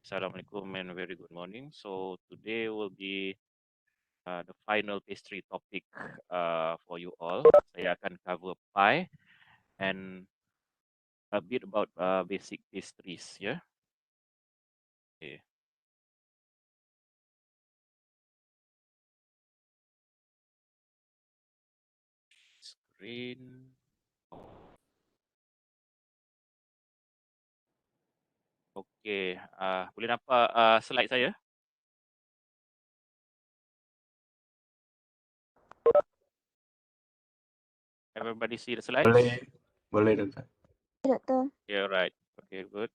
Assalamualaikum and very good morning. So today will be the final pastry topic for you all. Saya akan cover pie and a bit about basic pastries. Yeah. Okay. Screen. Okay. Boleh nampak slide saya? Everybody see the slides? Boleh Doktor. Doktor. Yeah, right. Okay, good.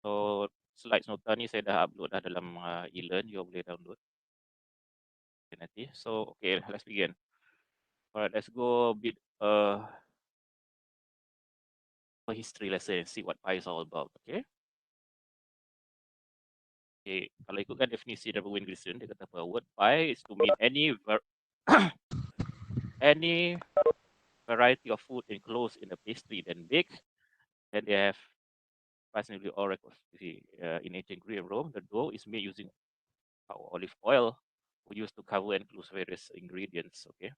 So slides nota ni saya dah upload dah dalam e-learn. You boleh download nanti. So okay, let's begin. Alright, let's go a bit a history lesson and see what pie is all about. Okay. Okay, kalau ikutkan definisi dari Wayne Grayson, dia kata apa? Word pie is to mean any variety of food enclosed in a pastry then baked. Then they have fascinatingly all records. In ancient Greek and Rome, the dough is made using olive oil used to cover and close various ingredients. Okay.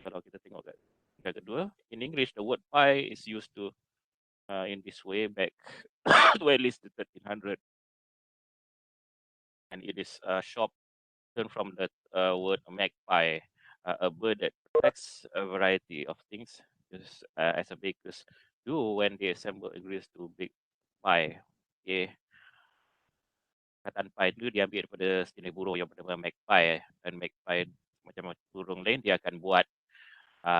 Kalau kita tengok kat tingkat kedua, in English the word pie is used to in this way back to at least the 1300, and it is short from the word magpie, a bird that protects a variety of things, just as a bakers do when they assemble ingredients to bake pie. Okay. Kataan pie itu diambil daripada sejenis burung yang bernama magpie, dan magpie macam burung lain dia akan buat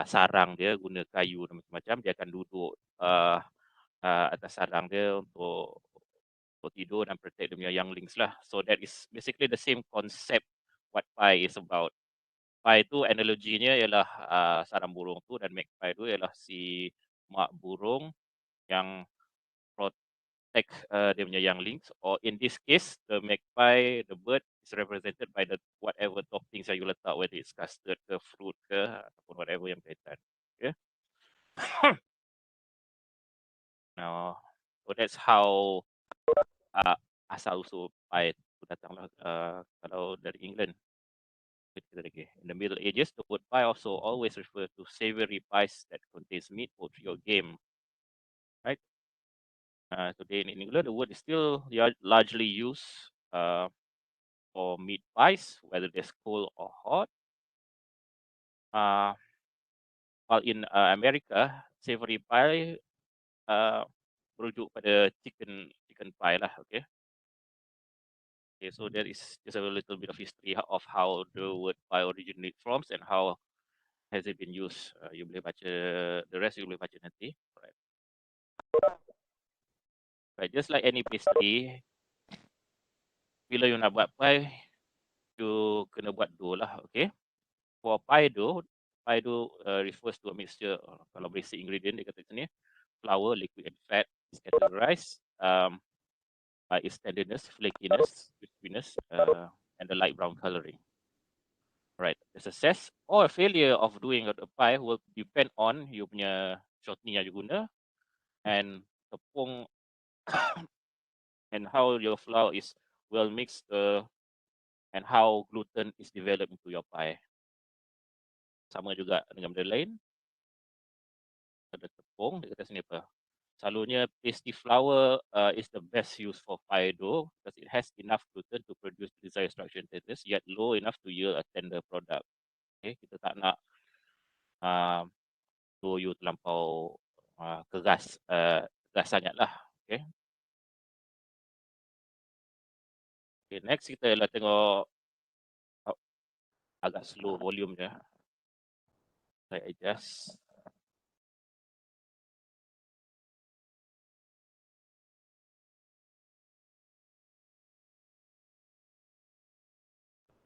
sarang dia guna kayu dan macam-macam. Dia akan duduk atas sarang dia untuk tidur dan protect dia punya younglings lah. So that is basically the same concept what pie is about. Pie tu analoginya ialah sarang burung tu, dan magpie tu ialah si mak burung yang protect dia punya younglings. Or in this case, the magpie, the bird is represented by the whatever toppings yang you letak, whether it's custard ke, fruit ke, ataupun whatever yang berkaitan. Okay. Now, so that's how asal usul pie tu datang lah. Kalau dari England. In the Middle Ages, the word pie also always refers to savory pies that contains meat, poultry, or game. Right? Today in England, the word is still largely used for meat pies, whether they're cold or hot. While in America, savory pie merujuk pada chicken pie lah. Okay. Okay, so there is just a little bit of history of how the word pie originated from and how has it been used. You boleh baca the rest, you boleh baca nanti. Right, just like any pastry, bila you nak buat pie, you kena buat dough lah, okay? For pie dough refers to a mixture, kalau basic ingredient dia kata sini, flour, liquid and fat is categorized by its tenderness, flakiness, crispiness, and the light brown coloring. Right, the success or failure of doing a pie will depend on you punya shortening yang you guna, and tepung and how your flour is well mixed, and how gluten is developed into your pie. Sama juga dengan benda lain. Ada tepung, dia kata sini apa? Selalunya pasty flour is the best use for pie dough because it has enough gluten to produce desired structure and tenderness, yet low enough to yield a tender product. Okay, kita tak nak dough you terlampau keras sangat lah. Okay. Okay, next kita lah tengok agak slow volume dia. Saya adjust.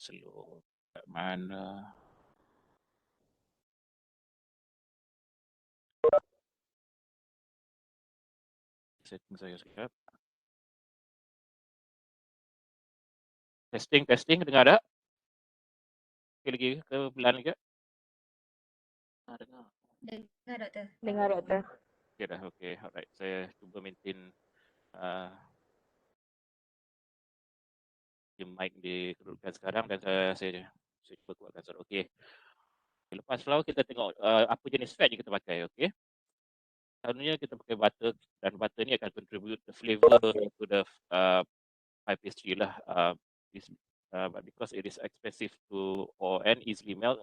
Slow kat mana? Setting saya sekejap. Testing, dengar tak? Okay, lagi ke pelan lagi? Dengar. Dengar doktor. Dengar doktor. Okay dah, okay. Alright, saya cuba maintain mic dikedudukan sekarang dan saya cuba kuatkan suara. Okey. Lepas flour kita tengok apa jenis fat yang kita pakai, okey. Selalunya kita pakai butter dan butter ni akan contribute the flavour to the pie pastry lah. But because it is expensive to or and easily melt,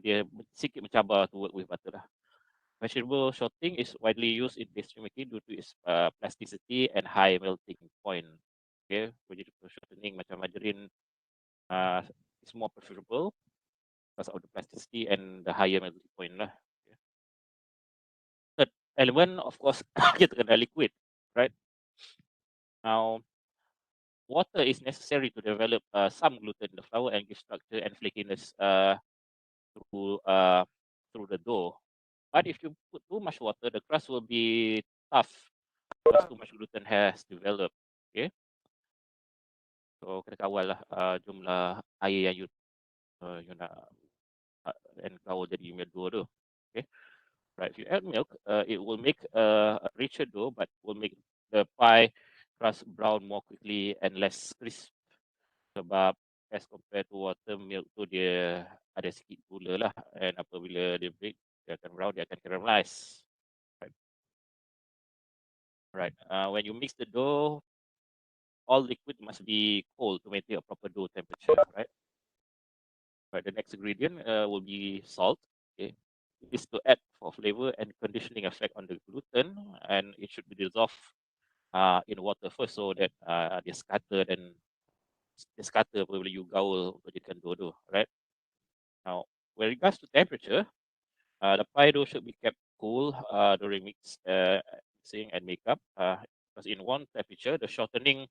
dia sikit mencabar to work with butter lah. Vegetable shortening is widely used in pastry making due to its plasticity and high melting point. Okay, vegetable shortening macam margarine is more preferable because of the plasticity and the higher melting point lah. Okay. Third element, of course, kita kena liquid, right? Now, water is necessary to develop some gluten in the flour and give structure and flakiness through through the dough. But if you put too much water, the crust will be tough because too much gluten has developed. Okay, so kena kawal lah jumlah air yang you nak and kawal jadi punya dough tu. Okay, right. If you add milk, it will make a richer dough, but will make the pie crust brown more quickly and less crisp. Sebab as compared to water, milk tu dia ada sikit gula lah, and apabila dia break, dia akan brown, dia akan caramelize. Right. When you mix the dough, all liquid must be cold to maintain a proper dough temperature, right? Right. The next ingredient will be salt. Okay, it is to add for flavor and conditioning effect on the gluten, and it should be dissolved in water first so that dia scatter apabila you gaul jadikan dough tu, right? Now, with regards to temperature, the pie dough should be kept cool during mixing and makeup. Because in warm temperature, the shortening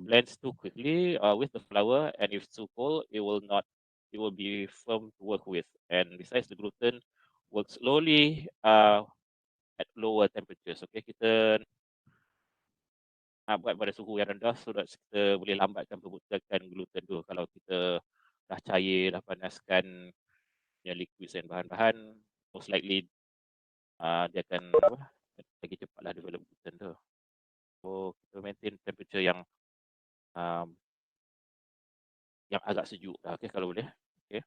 blends too quickly with the flour, and if it's too cold, it will be firm to work with. And besides, the gluten works slowly at lower temperatures. Okay, kita buat pada suhu yang rendah so that kita boleh lambatkan pembuatan gluten tu. Kalau kita dah cair, dah panaskan yang liquid dan bahan-bahan, most likely dia akan lagi cepatlah develop gluten tu. So kita maintain temperature yang agak sejuk lah, okay, kalau boleh. Okay.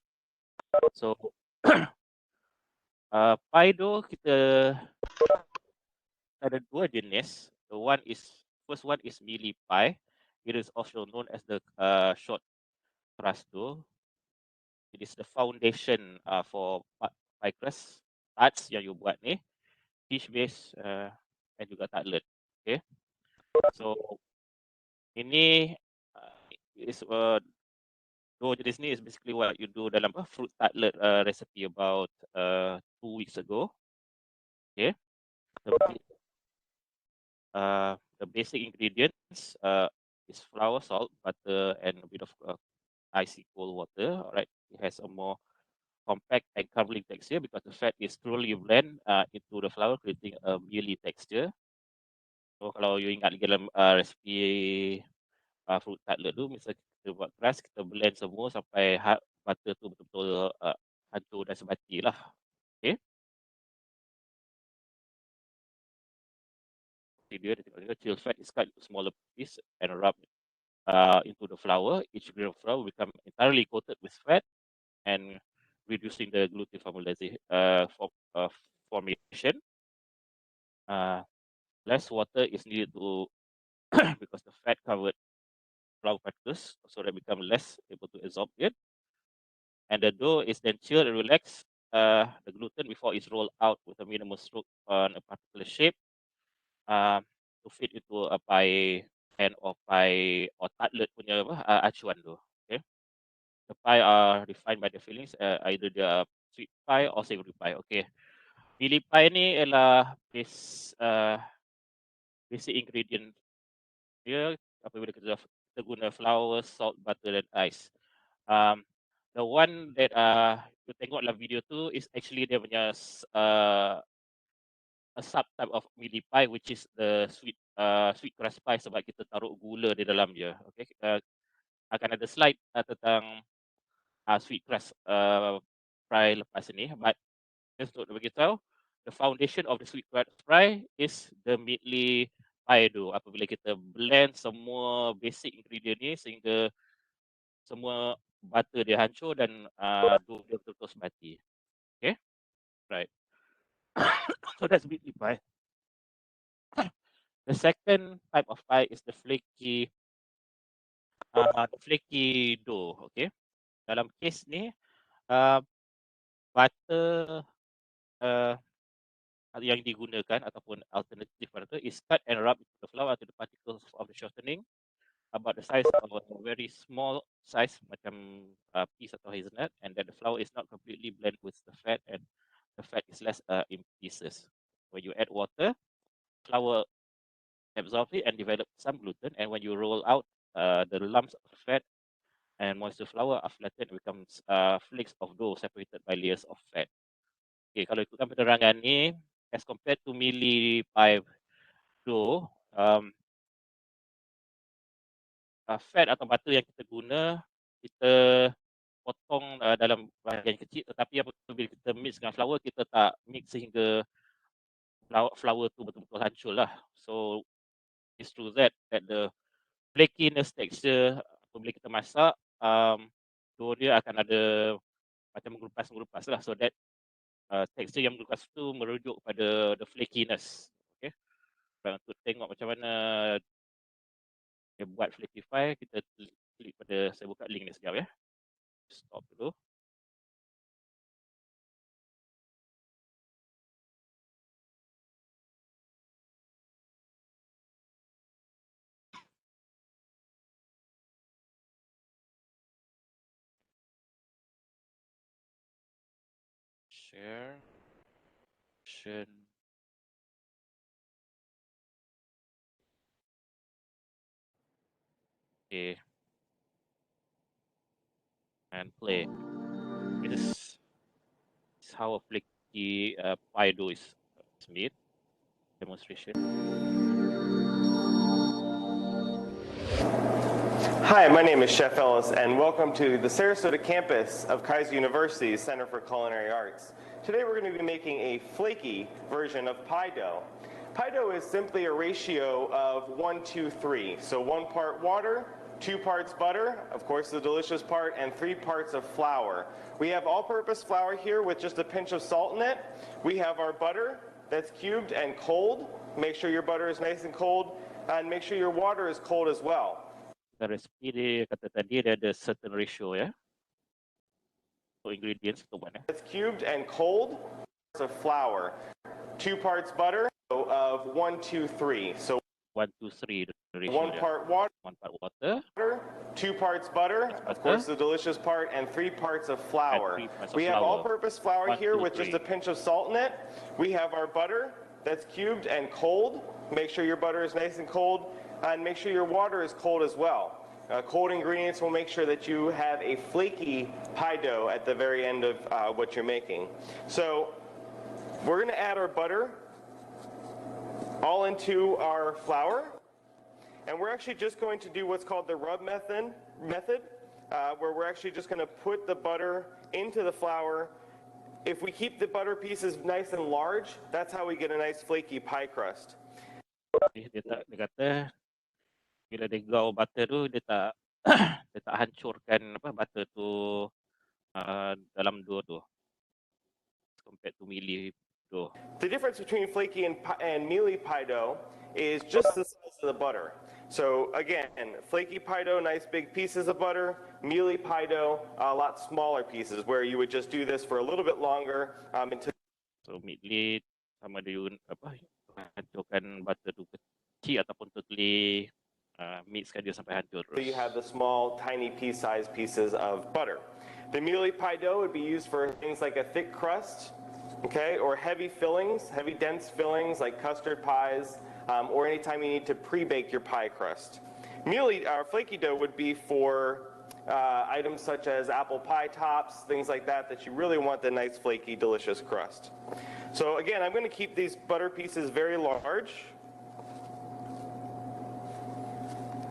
So pie dough kita ada dua jenis. First one is mealy pie. It is also known as the short crust dough. It is the foundation for pie crust. Tarts yang you buat ni, fish base dan juga tartlet. Okay. So ini is dough jenis ni is basically what you do dalam fruit tartlet recipe about 2 weeks ago. Okay. The basic ingredients is flour, salt, butter, and a bit of icy cold water. Alright, it has a more compact and crumbling texture because the fat is truly blend into the flour, creating a mealy texture. So kalau you ingat lagi dalam resipi fruit tartlet tu, misalnya kita buat crust, kita blend semua sampai butter tu betul-betul hancur dan sebati lah. Okay. Dia tengok chill fat is cut into smaller pieces and rub into the flour. Each grain of flour will become entirely coated with fat and reducing the gluten formation. Less water is needed to because the fat covered flour particles so that become less able to absorb it. And the dough is then chilled and relaxed the gluten before it's rolled out with a minimal stroke on a particular shape to fit into a pie pan or pie or tartlet punya acuan tu. Okay. The pie are defined by the fillings, either they are sweet pie or savory pie. Okay. Mealy pie ni ialah basic ingredient dia apabila kita guna flour, salt, butter dan ice. The one that you tengok dalam video tu is actually dia punya a subtype of mealy pie, which is the sweet crust pie sebab kita taruh gula di dalam dia. Okay. Akan ada slide tentang sweet crust pie lepas ni, but just untuk bagi tahu, the foundation of the sweet crust pie is the mealy pie dough apabila kita blend semua basic ingredient ni sehingga semua butter dia hancur dan dough dia betul-betul sebati. Okay, right. So that's weekly pie. The second type of pie is the flaky dough. Okay, dalam case ni butter yang digunakan ataupun alternative butter is cut and rub into the flour to the particles of the shortening about the size of a very small size macam piece atau hazelnut, and that the flour is not completely blend with the fat and the fat is less in pieces. When you add water, flour absorbs it and develop some gluten, and when you roll out the lumps of fat and moisture flour are flattened and becomes flakes of dough separated by layers of fat. Okay, kalau ikutkan penerangan ni, as compared to mealy pie dough, fat atau butter yang kita guna, kita potong dalam bahagian kecil, tetapi apabila kita mix dengan flour, kita tak mix sehingga flour tu betul-betul hancur lah. So it's true that the flakiness texture apabila kita masak, dough dia akan ada macam mengerupas lah. So that tekstur yang berlepas tu merujuk pada the flakiness. Okay. Dan untuk tengok macam mana dia buat flaky pie, kita klik pada, saya buka link ni sekejap ya. Stop dulu. Share. Okay. And play. This is how a flaky pie dough is made. Demonstration. Hi, my name is Chef Ellis, and welcome to the Sarasota campus of Kaiser University's Center for Culinary Arts. Today we're going to be making a flaky version of pie dough. Pie dough is simply a ratio of 1, 2, 3. So 1 part water, 2 parts butter, of course the delicious part, and 3 parts of flour. We have all-purpose flour here with just a pinch of salt in it. We have our butter that's cubed and cold. Make sure your butter is nice and cold, and make sure your water is cold as well. The recipe dia kata tadi dia ada certain ratio ya. So ingredients tu mana? It's cubed and cold. Of flour, 2 parts butter of 1, 2, 3. So 1, 2, 3 the ratio. 1 part water. 1 part water. 2 parts butter, of course the delicious part, and 3 parts of flour. We have all-purpose flour here with just a pinch of salt in it. We have our butter that's cubed and cold. Make sure your butter is nice and cold, and make sure your water is cold as well. Cold ingredients will make sure that you have a flaky pie dough at the very end of what you're making. So we're going to add our butter all into our flour. And we're actually just going to do what's called the rub method, where we're actually just going to put the butter into the flour. If we keep the butter pieces nice and large, that's how we get a nice flaky pie crust. Dia kata bila dia gaul butter tu dia tak dia tak hancurkan butter tu dalam dough tu compared to mealy dough. The difference between flaky and mealy pie dough is just the size of the butter. So again, flaky pie dough, nice big pieces of butter. Mealy pie dough, a lot smaller pieces, where you would just do this for a little bit longer until. So mealy sama dia hancurkan butter tu kecil ataupun totally mixkan dia sampai hancur. So you have the small, tiny pea-sized pieces of butter. The mealy pie dough would be used for things like a thick crust, okay, or heavy fillings, heavy dense fillings like custard pies, or anytime you need to pre-bake your pie crust. Mealy, flaky dough would be for items such as apple pie tops, things like that, that you really want the nice flaky, delicious crust. So again, I'm going to keep these butter pieces very large.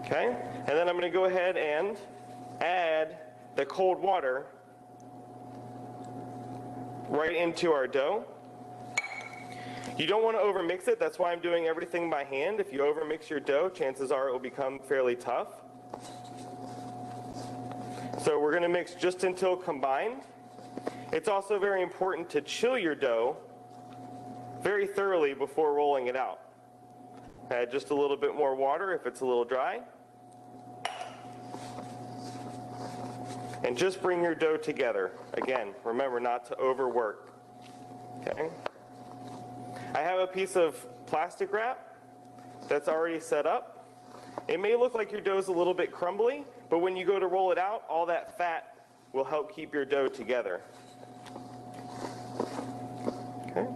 Okay, and then I'm going to go ahead and add the cold water right into our dough. You don't want to overmix it. That's why I'm doing everything by hand. If you overmix your dough, chances are it will become fairly tough. So we're going to mix just until combined. It's also very important to chill your dough very thoroughly before rolling it out. Add just a little bit more water if it's a little dry. And just bring your dough together. Again, remember not to overwork. Okay. I have a piece of plastic wrap that's already set up. It may look like your dough is a little bit crumbly, but when you go to roll it out, all that fat will help keep your dough together. Okay.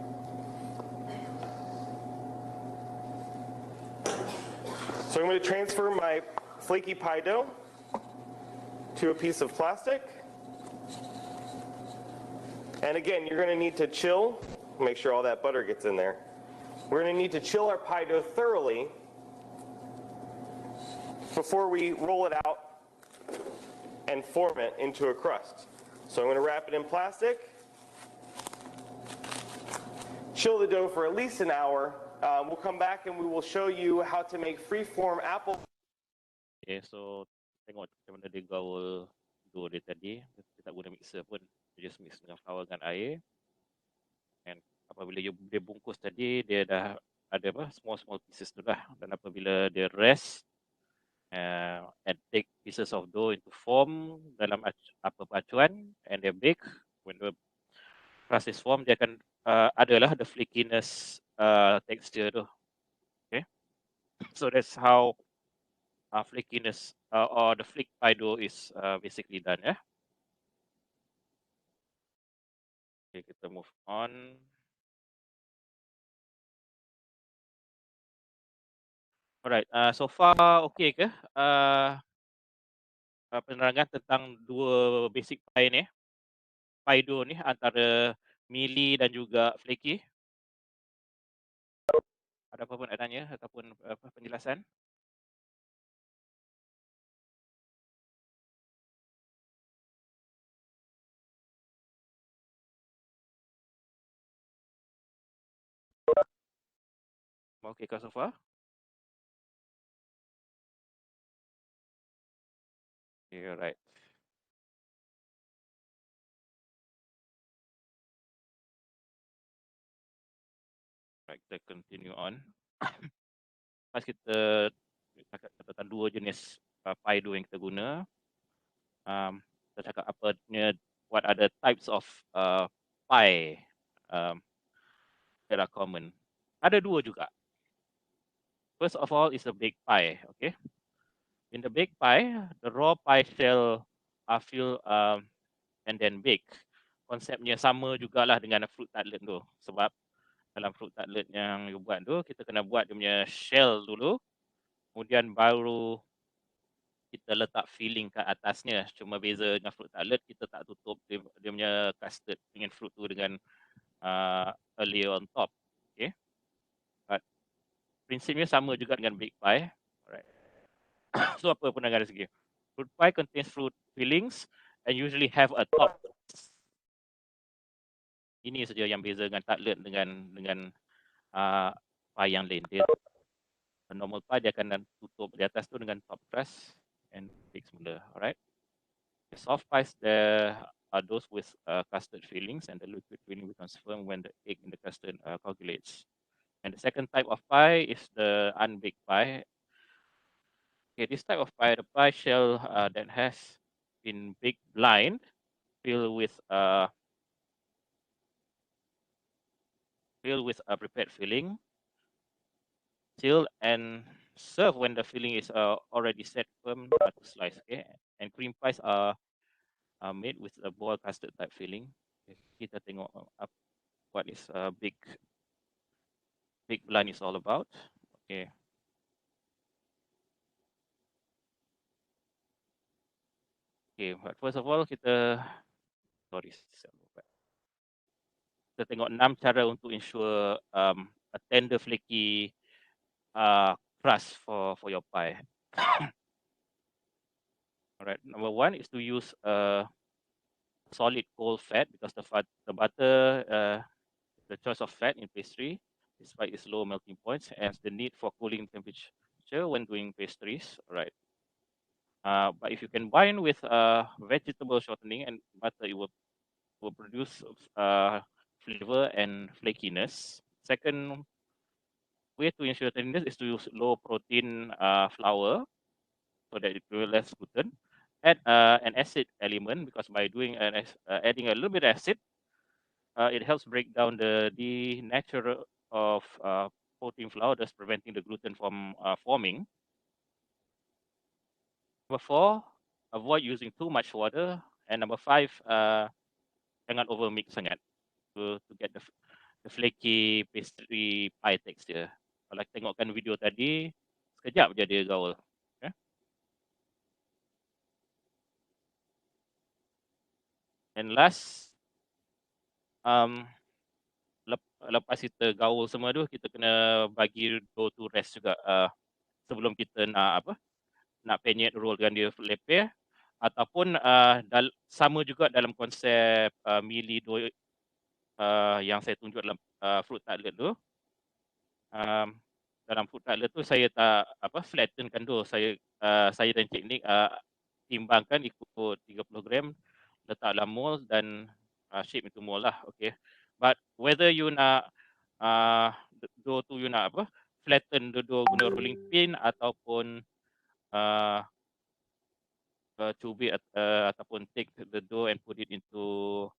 So I'm going to transfer my flaky pie dough to a piece of plastic. And again, you're going to need to chill. Make sure all that butter gets in there. We're going to need to chill our pie dough thoroughly before we roll it out and form it into a crust. So I'm going to wrap it in plastic, chill the dough for at least an hour. We'll come back and we will show you how to make free-form apple. Okay, so tengok macam mana dia gaul dough dia tadi. Dia tak guna mixer pun. Dia just mix dengan flour dan air. And apabila dia bungkus tadi, dia dah ada apa small pieces tu dah. Dan apabila dia rest and take pieces of dough into form dalam apa pacuan and dia bake, when the crust is formed, dia akan adalah the flakiness texture tu. Okay, so that's how flakiness or the flake pie dough is basically done. Yeah. Okay, kita move on. Alright, so far okay ke penerangan tentang dua basic pie ni, pie dough ni antara mealy dan juga flaky? Ada apa-apa nak tanya ataupun apa penjelasan? Okay kah so far? Okay, alright. Right, kita continue on. Pas kita cakap tentang dua jenis pie dough yang kita guna, kita cakap what are the types of pie that are common. Ada dua juga. First of all is the baked pie, okay? In the baked pie, the raw pie shell are filled and then baked. Konsepnya sama jugalah dengan fruit tartlet tu. Sebab dalam fruit tartlet yang you buat tu, kita kena buat dia punya shell dulu. Kemudian baru kita letak filling kat atasnya. Cuma beza dengan fruit tartlet, kita tak tutup dia punya custard dengan fruit tu dengan a layer on top. Okay. But prinsipnya sama juga dengan baked pie. Alright. So apa pandangan dari segi? Fruit pie contains fruit fillings and usually have a top. Ini saja yang beza dengan tartlet dengan pie yang lain. Dia normal pie dia akan tutup di atas tu dengan top crust and bake semula. Alright. The soft pies there are those with custard fillings and the liquid filling becomes firm when the egg in the custard coagulates. And the second type of pie is the unbaked pie. Okay, this type of pie, the pie shell that has been baked blind, filled with a prepared filling, sealed and served when the filling is already set firm to slice. Okay, and cream pies are made with a boiled custard type filling. Okay, kita tengok what is big blind is all about. Okay. Okay, but first of all kita tengok 6 cara untuk ensure a tender flaky crust for your pie. Alright, number 1 is to use solid cold fat because the butter the choice of fat in pastry. despite its low melting points and the need for cooling temperature when doing pastries. Alright. But if you combine with vegetable shortening and butter, it will produce flavor and flakiness. Second way to ensure tenderness is to use low protein flour so that it will less gluten. Add an acid element because by doing adding a little bit of acid, it helps break down the nature of protein flour, thus preventing the gluten from forming. Number 4, avoid using too much water. And number 5, jangan over mix sangat to get the flaky pastry pie texture. Kalau tengokkan video tadi, sekejap je dia gaul. Okay. And last, lepas kita gaul semua tu, kita kena bagi dough to rest juga sebelum kita nak penyet rollkan dia lepeh. Ataupun sama juga dalam konsep mili dough yang saya tunjuk dalam fruit tartlet tu. Dalam fruit tartlet tu saya tak flattenkan dough. Saya dan Cik Nick timbangkan ikut 30 gram, letak dalam mold dan shape into mold lah. Okay. But whether you nak dough tu you nak flatten the dough guna rolling pin ataupun cubit ataupun take the dough and put it into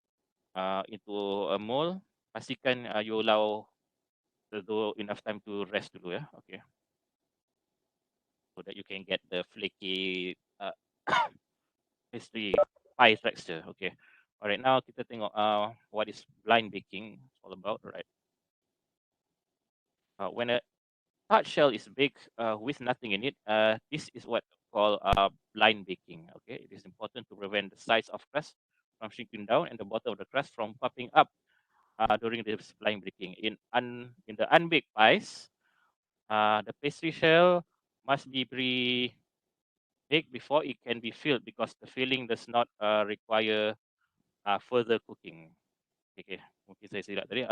a mold, pastikan you allow the dough enough time to rest dulu ya. Okay. So that you can get the flaky pastry pie texture. Okay. Alright, now kita tengok what is blind baking all about. Right. When a tart shell is baked with nothing in it, this is what called blind baking. Okay, it is important to prevent the sides of crust from shrinking down and the bottom of the crust from popping up during this blind baking. In the unbaked pies, the pastry shell must be baked before it can be filled because the filling does not require further cooking. Okay, mungkin saya silap tadi.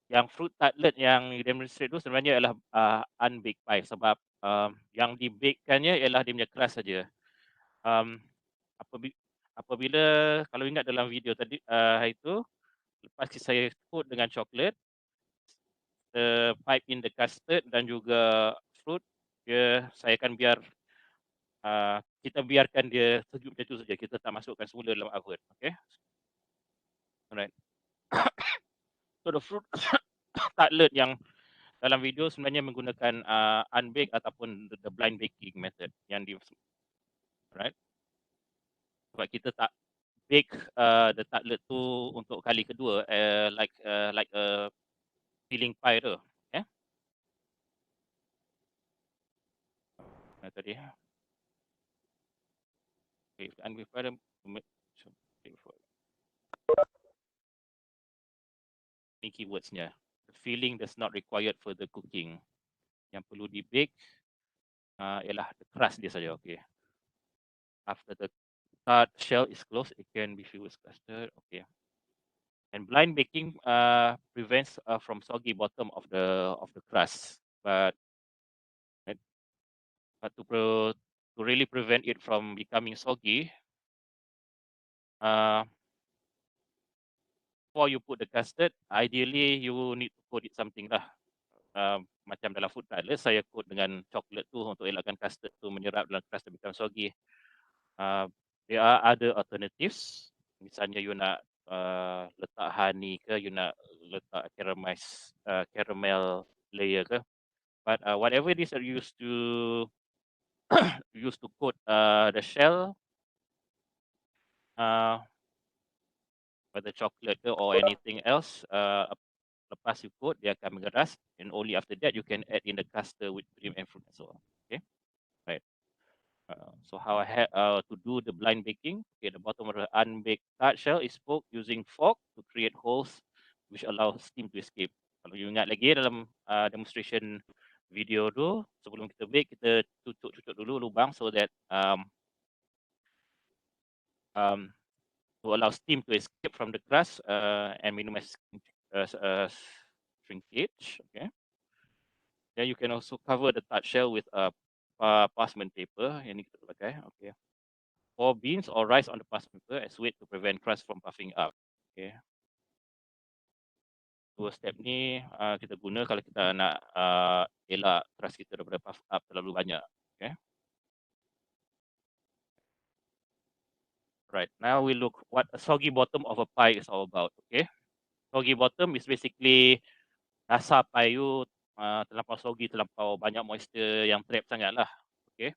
Yang fruit tartlet yang demonstrate tu sebenarnya adalah unbaked pie sebab yang dibakekannya ialah dia punya crust saja. Apabila kalau ingat dalam video tadi itu lepas saya coat dengan coklat, pipe in the custard dan juga fruit, saya akan kita biarkan dia sejuk macam tu saja. Kita tak masukkan semula dalam oven. Okay. Alright. So the fruit tartlet yang dalam video sebenarnya menggunakan unbaked ataupun the blind baking method yang right. Sebab kita tak bake the tartlet tu untuk kali kedua like a filling pie tu. Okay. Tadi. Okay, and we've got ni keywordsnya. The filling does not required for the cooking. Yang perlu di bake ialah the crust dia saja. Okay. After the tart shell is closed, it can be filled with custard. Okay. And blind baking prevents from soggy bottom of the crust, but to really prevent it from becoming soggy, before you put the custard, ideally you need to coat it something lah. Macam dalam food tartlet, saya coat dengan coklat tu untuk elakkan custard tu menyerap dalam crust become soggy. There are other alternatives. Misalnya you nak letak honey ke, you nak letak caramel layer ke. But whatever it is that you used to coat the shell, whether chocolate ke or anything else, lepas you coat, dia akan mengeras. And only after that, you can add in the custard with cream and fruit and so on. Okay, right. So how I had to do the blind baking. Okay, the bottom of the unbaked tart shell is poked using fork to create holes which allow steam to escape. Kalau you ingat lagi dalam demonstration video tu, sebelum kita bake, kita tutup dulu lubang so that to allow steam to escape from the crust and minimize shrinkage. Okay. Then you can also cover the touch shell with a parchment paper. Yang ni kita pakai. Okay. Pour beans or rice on the parchment paper as weight to prevent crust from puffing up. Okay. Dua step ni kita guna kalau kita nak elak crust kita daripada puff up terlalu banyak. Okay. Right. Now we look what a soggy bottom of a pie is all about. Okay. Soggy bottom is basically dasar pie you terlampau soggy, terlampau banyak moisture yang trap sangat lah. Okay.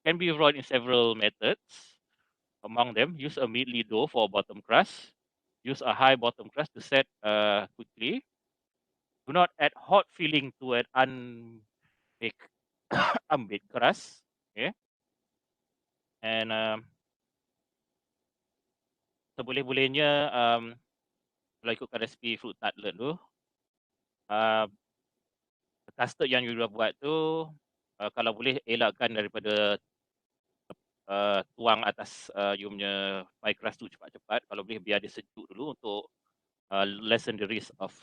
Can be avoided in several methods. Among them, use a mealy dough for bottom crust. Use a high bottom crust to set quickly. Do not add hot filling to an unbaked unbaked crust. Okay. And seboleh-bolehnya kalau ikutkan resipi fruit tartlet tu, custard yang you dah buat tu kalau boleh elakkan daripada tuang atas you punya pie crust tu cepat-cepat. Kalau boleh biar dia sejuk dulu untuk lessen the risk of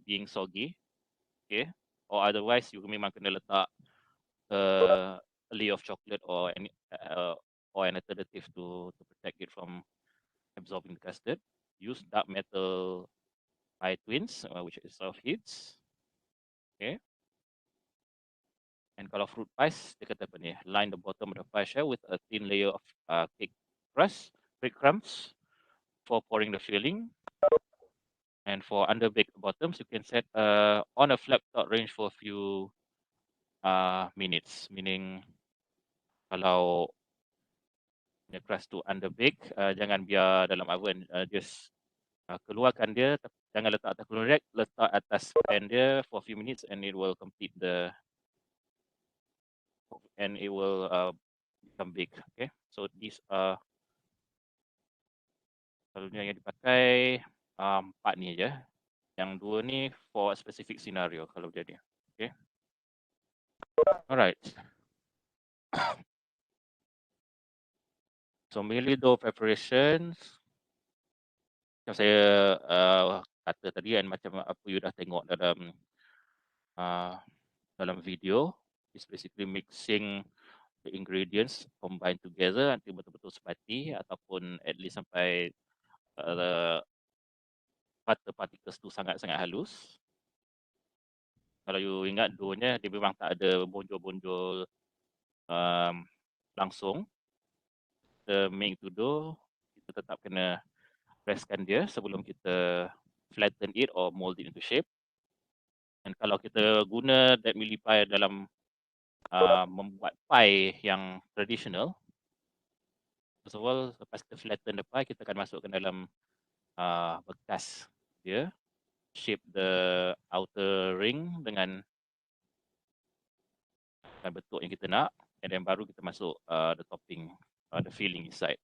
being soggy. Okay. Or otherwise you memang kena letak a layer of chocolate or any or an alternative to protect it from absorbing the custard. Use dark metal pie twins, which is soft heats. Okay. And kalau fruit pies, dia kata apa ni? Line the bottom of the pie shell with a thin layer of cake crust, breadcrumbs for pouring the filling. And for underbaked bottoms, you can set on a flat top range for a few minutes. Meaning kalau the crust tu underbake, jangan biar dalam oven, just keluarkan dia, jangan letak atas cooling rack, letak atas pan dia for a few minutes and it will complete the and it will become big. Okay, so these are selalunya yang dipakai 4 ni aja. Yang 2 ni for a specific scenario kalau jadi. Okay. Alright. So mainly dough preparations. Yang saya kata tadi dan macam apa you dah tengok dalam video, is basically mixing the ingredients combined together nanti betul-betul sepati ataupun at least sampai butter particles tu sangat-sangat halus. Kalau you ingat dough-nya dia memang tak ada bonjol-bonjol langsung. Kita make to dough, kita tetap kena presskan dia sebelum kita flatten it or mold it into shape. Dan kalau kita guna that mealy pie dalam membuat pie yang traditional, first of all, lepas kita flatten the pie, kita akan masukkan dalam bekas dia, shape the outer ring dengan bentuk yang kita nak, and then baru kita masuk the topping, the filling inside.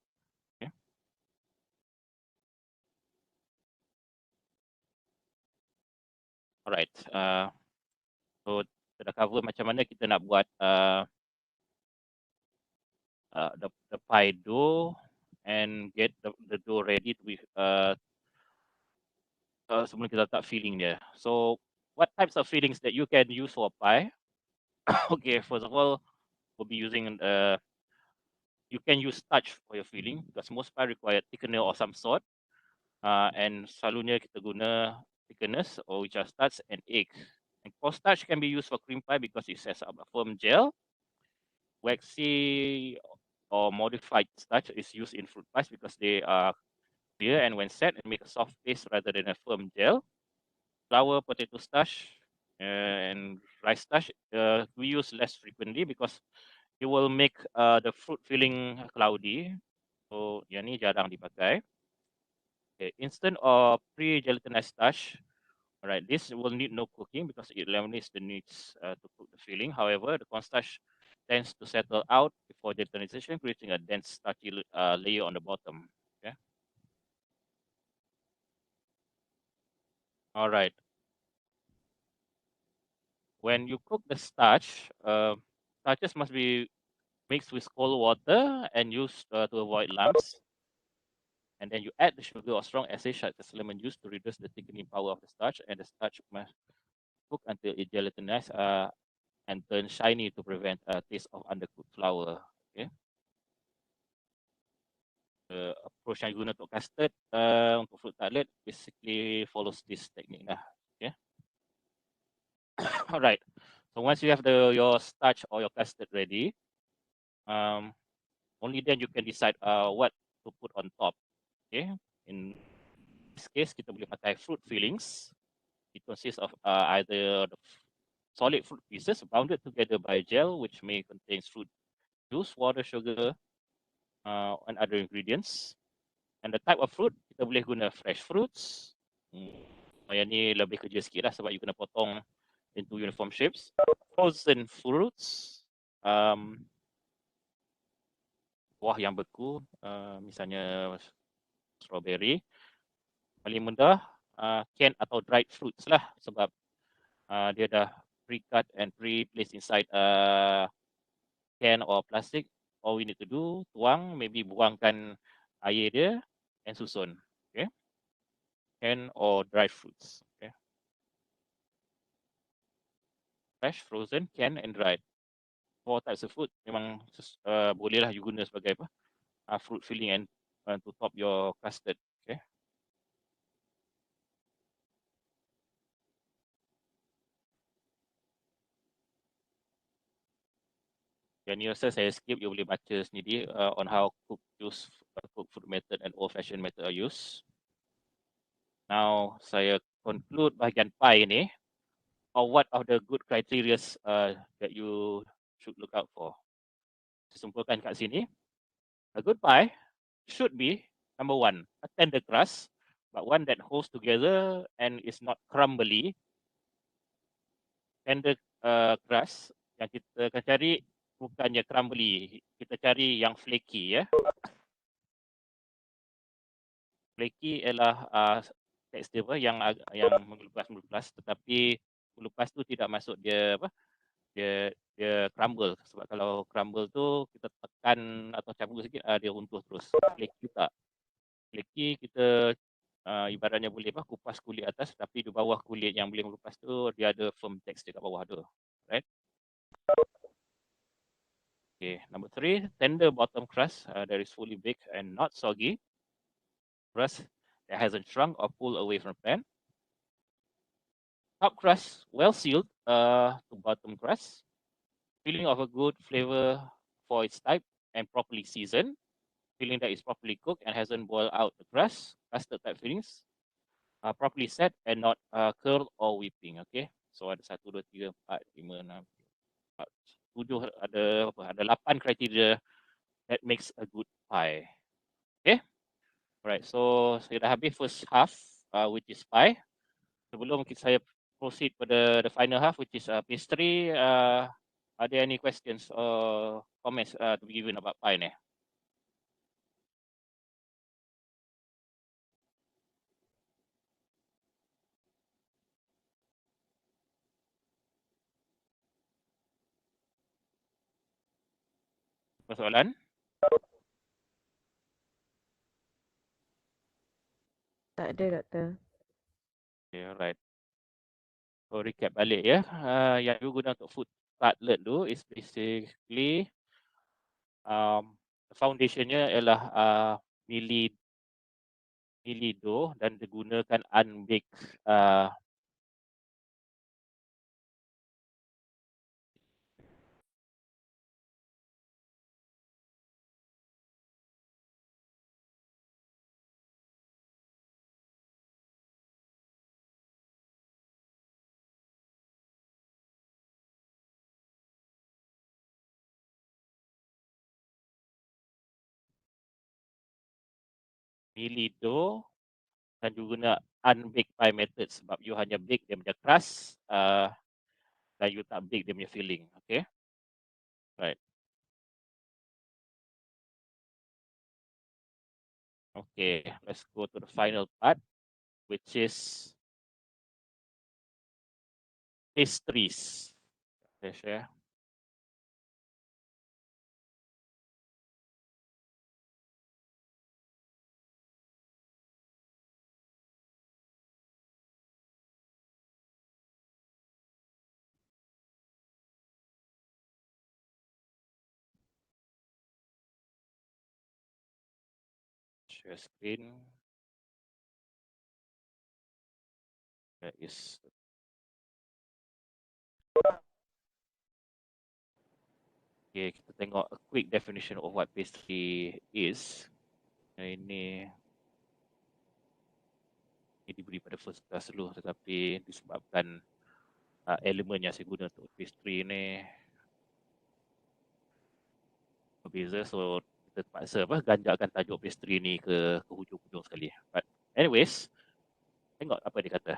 Okay. Alright, so kita dah cover macam mana kita nak buat the pie dough and get the dough ready to be sebelum kita letak filling dia. So what types of fillings that you can use for pie? Okay, first of all, we'll be using you can use starch for your filling because most pie require thickener or some sort. And selalunya kita guna thickeners or which are starch and egg. And cornstarch can be used for cream pie because it sets up a firm gel. Waxy or modified starch is used in fruit pies because they are clear and when set and make a soft paste rather than a firm gel. Flour, potato starch, and rice starch we use less frequently because it will make the fruit filling cloudy. So yang ni jarang dipakai. Okay, instant or pre-gelatinized starch. Alright, this will need no cooking because it eliminates the needs to cook the filling. However, the cornstarch tends to settle out before gelatinization, creating a dense starchy layer on the bottom. Okay. Alright. When you cook the starch, starches must be mixed with cold water and used to avoid lumps. and then you add the sugar or strong acid such as lemon juice to reduce the thickening power of the starch, and the starch must cook until it gelatinizes and turn shiny to prevent taste of undercooked flour. Okay. The approach yang guna untuk custard untuk fruit tartlet basically follows this technique lah. Okay. Alright. So once you have your starch or your custard ready, only then you can decide what to put on top. Okay. In this case, kita boleh pakai fruit fillings. It consists of either the solid fruit pieces bounded together by gel, which may contain fruit juice, water, sugar, and other ingredients. And the type of fruit, kita boleh guna fresh fruits. Yang ni lebih kerja sikit lah sebab you kena potong into uniform shapes. Frozen fruits, buah yang beku, misalnya strawberry. Paling mudah, canned atau dried fruits lah sebab dia dah pre-cut and pre-placed inside can or plastic. All we need to do, tuang, maybe buangkan air dia and susun. Okay. Canned or dried fruits. Okay. Fresh, frozen, canned and dried. 4 types of food memang bolehlah you guna sebagai apa? Fruit filling and to top your custard. Okay. Yang ni rasa saya skip, you boleh baca sendiri on how cook food method and old fashioned method are used. Now saya conclude bahagian pie ni. Or what are the good criteria that you should look out for? Simpulkan kat sini. A good pie should be, number 1, a tender crust, but one that holds together and is not crumbly. Tender crust yang kita akan cari bukannya crumbly, kita cari yang flaky ya. Flaky ialah tekstur yang mengelupas, tetapi mengelupas tu tidak masuk dia apa? Dia crumble, sebab kalau crumble tu kita tekan atau campur sikit dia runtuh terus. Flaky tak. Flaky kita ibaratnya boleh kupas kulit atas, tapi di bawah kulit yang boleh mengelupas tu dia ada firm tekstur kat bawah tu. Right? Okay, number 3, tender bottom crust that is fully baked and not soggy. Crust that hasn't shrunk or pulled away from the pan. Top crust well sealed to bottom crust. Filling of a good flavor for its type and properly seasoned. Filling that is properly cooked and hasn't boiled out the crust. Custard type fillings properly set and not curl or whipping. Okay, so ada 1, 2, 3, 4, 5, 6, 7, ada 8 kriteria that makes a good pie. Okay, alright, so saya dah habis first half which is pie. Sebelum saya proceed pada the final half which is pastry, are there any questions or comments to be given about pie ni? Persoalan? Tak ada, doktor. Okay, alright. So recap balik ya. Yang you guna untuk food tartlet tu is basically foundationnya ialah milli dough dan digunakan unbaked milli dough dan you guna unbaked pie method sebab you hanya bake dia punya crust dan you tak bake dia punya filling. Okay, right. Okay, let's go to the final part which is pastries. Okay, share. share screen. That is okay. Kita tengok a quick definition of what pastry is. Ini diberi pada first class dulu, tetapi disebabkan elemen yang saya guna untuk pastry ni berbeza, so kita terpaksa ganjakkan tajuk pastry ni ke hujung-hujung sekali. But anyways, tengok apa dia kata.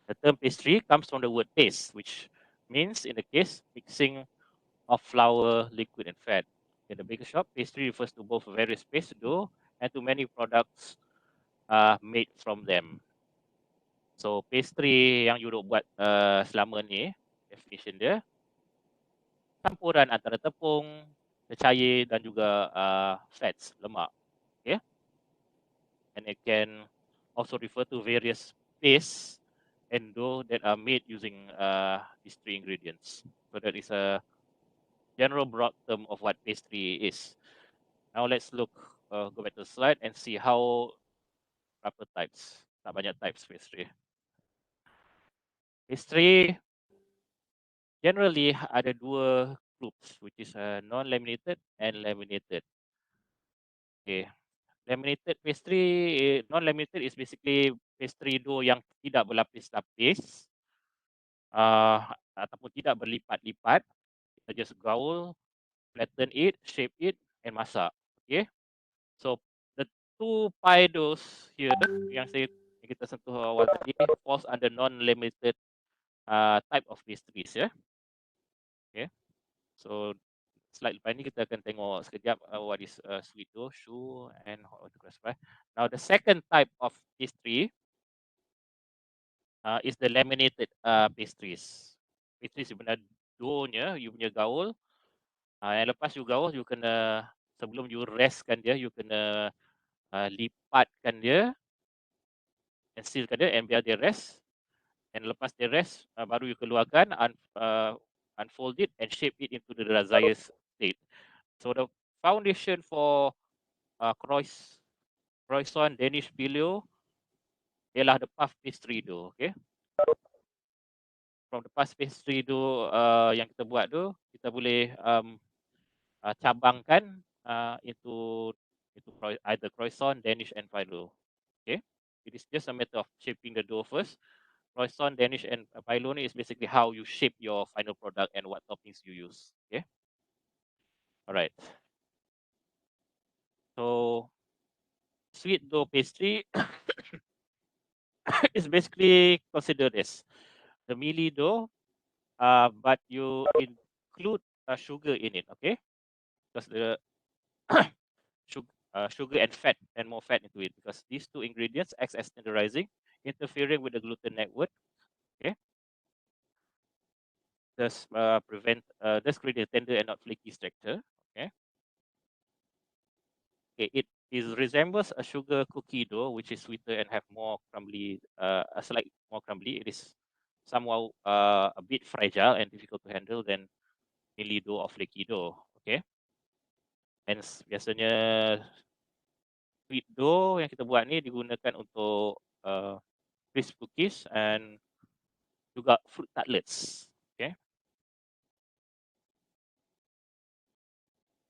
The term pastry comes from the word paste, which means in the case mixing of flour, liquid, and fat. In the baker shop, pastry refers to both various paste dough and to many products made from them. So pastry yang you buat selama ni, definition dia, campuran antara tepung, cecair dan juga fats, lemak. Okay? And it can also refer to various pastes and dough that are made using these three ingredients. So that is a general broad term of what pastry is. Now let's look, go back to the slide and see how berapa types, tak banyak types pastry. Pastry generally ada dua groups, which is non-laminated and laminated. Okay, laminated pastry, non-laminated is basically pastry dough yang tidak berlapis-lapis ataupun tidak berlipat-lipat. Kita just gaul, flatten it, shape it, and masak. Okay, so the two pie doughs here yang kita sentuh awal tadi falls under non-limited type of pastries ya. Okay, so slide lepas ni kita akan tengok sekejap what is sweet dough, choux, and how to classify. Now the second type of pastry is the laminated pastries. Pastries sebenarnya dough-nya, you punya gaul. Yang lepas you gaul, you kena, sebelum you restkan dia, you kena lipatkan dia and sealkan dia and biar dia rest. And lepas dia rest, baru you keluarkan, unfold it and shape it into the desired state. So the foundation for croissant, Danish pilio ialah the puff pastry dough. Okay. From the puff pastry dough yang kita buat tu, kita boleh cabangkan into either croissant, Danish, and phyllo. Okay, it is just a matter of shaping the dough first. Croissant, Danish, and phyllo is basically how you shape your final product and what toppings you use. Okay, all right. So sweet dough pastry is basically considered as the mealy dough, but you include sugar in it. Okay, because the sugar and fat and more fat into it, because these two ingredients act as tenderizing, interfering with the gluten network. Okay, thus create a tender and not flaky structure. Okay, it resembles a sugar cookie dough, which is sweeter and have more crumbly, a slight more crumbly. It is somehow a bit fragile and difficult to handle than mealy dough or flaky dough. Okay, hence biasanya sweet dough yang kita buat ni digunakan untuk crisp cookies and juga fruit tartlets. Okay.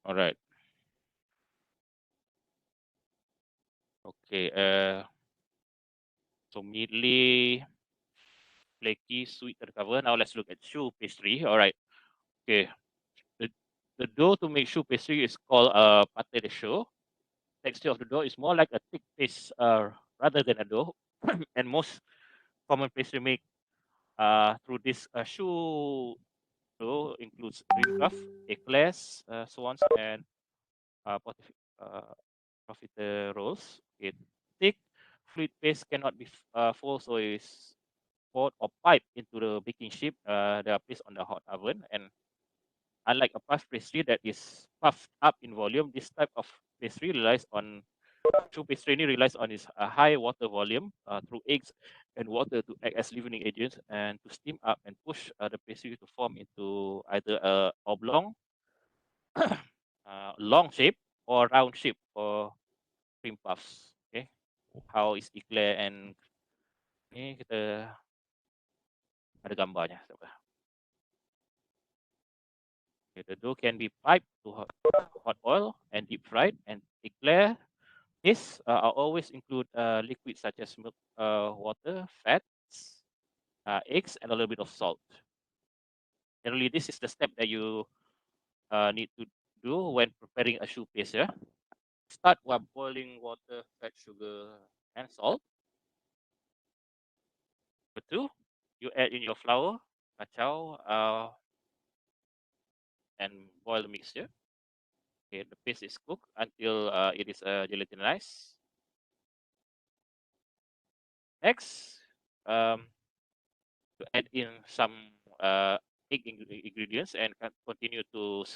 Alright. Okay. So mealy, flaky, sweet recover. Now let's look at choux pastry. Alright. Okay. The dough to make choux pastry is called pâté de choux. Texture of the dough is more like a thick paste rather than a dough. And most common pastry made through this choux dough includes cream puff, eclairs, so on, and profiteroles. Okay. Thick fluid paste cannot be forced, so is poured or piped into the baking sheet that are placed on the hot oven. And unlike a puff pastry that is puffed up in volume, this type of pastry relies on choux pastry relies on its high water volume through eggs and water to act as leavening agents and to steam up and push the pastry to form into either a oblong, long shape or round shape for cream puffs. Okay, how is eclair and ni kita ada gambarnya. Okay, the dough can be piped to hot oil and deep fried, and eclair this are always include liquids such as milk, water, fats, eggs, and a little bit of salt. Generally, this is the step that you need to do when preparing a choux paste. Yeah? Start while boiling water, fat, sugar, and salt. Number two, you add in your flour, kacau, and boil the mixture. Okay, the paste is cooked until it is gelatinized. Next, to add in some egg ingredients and continue to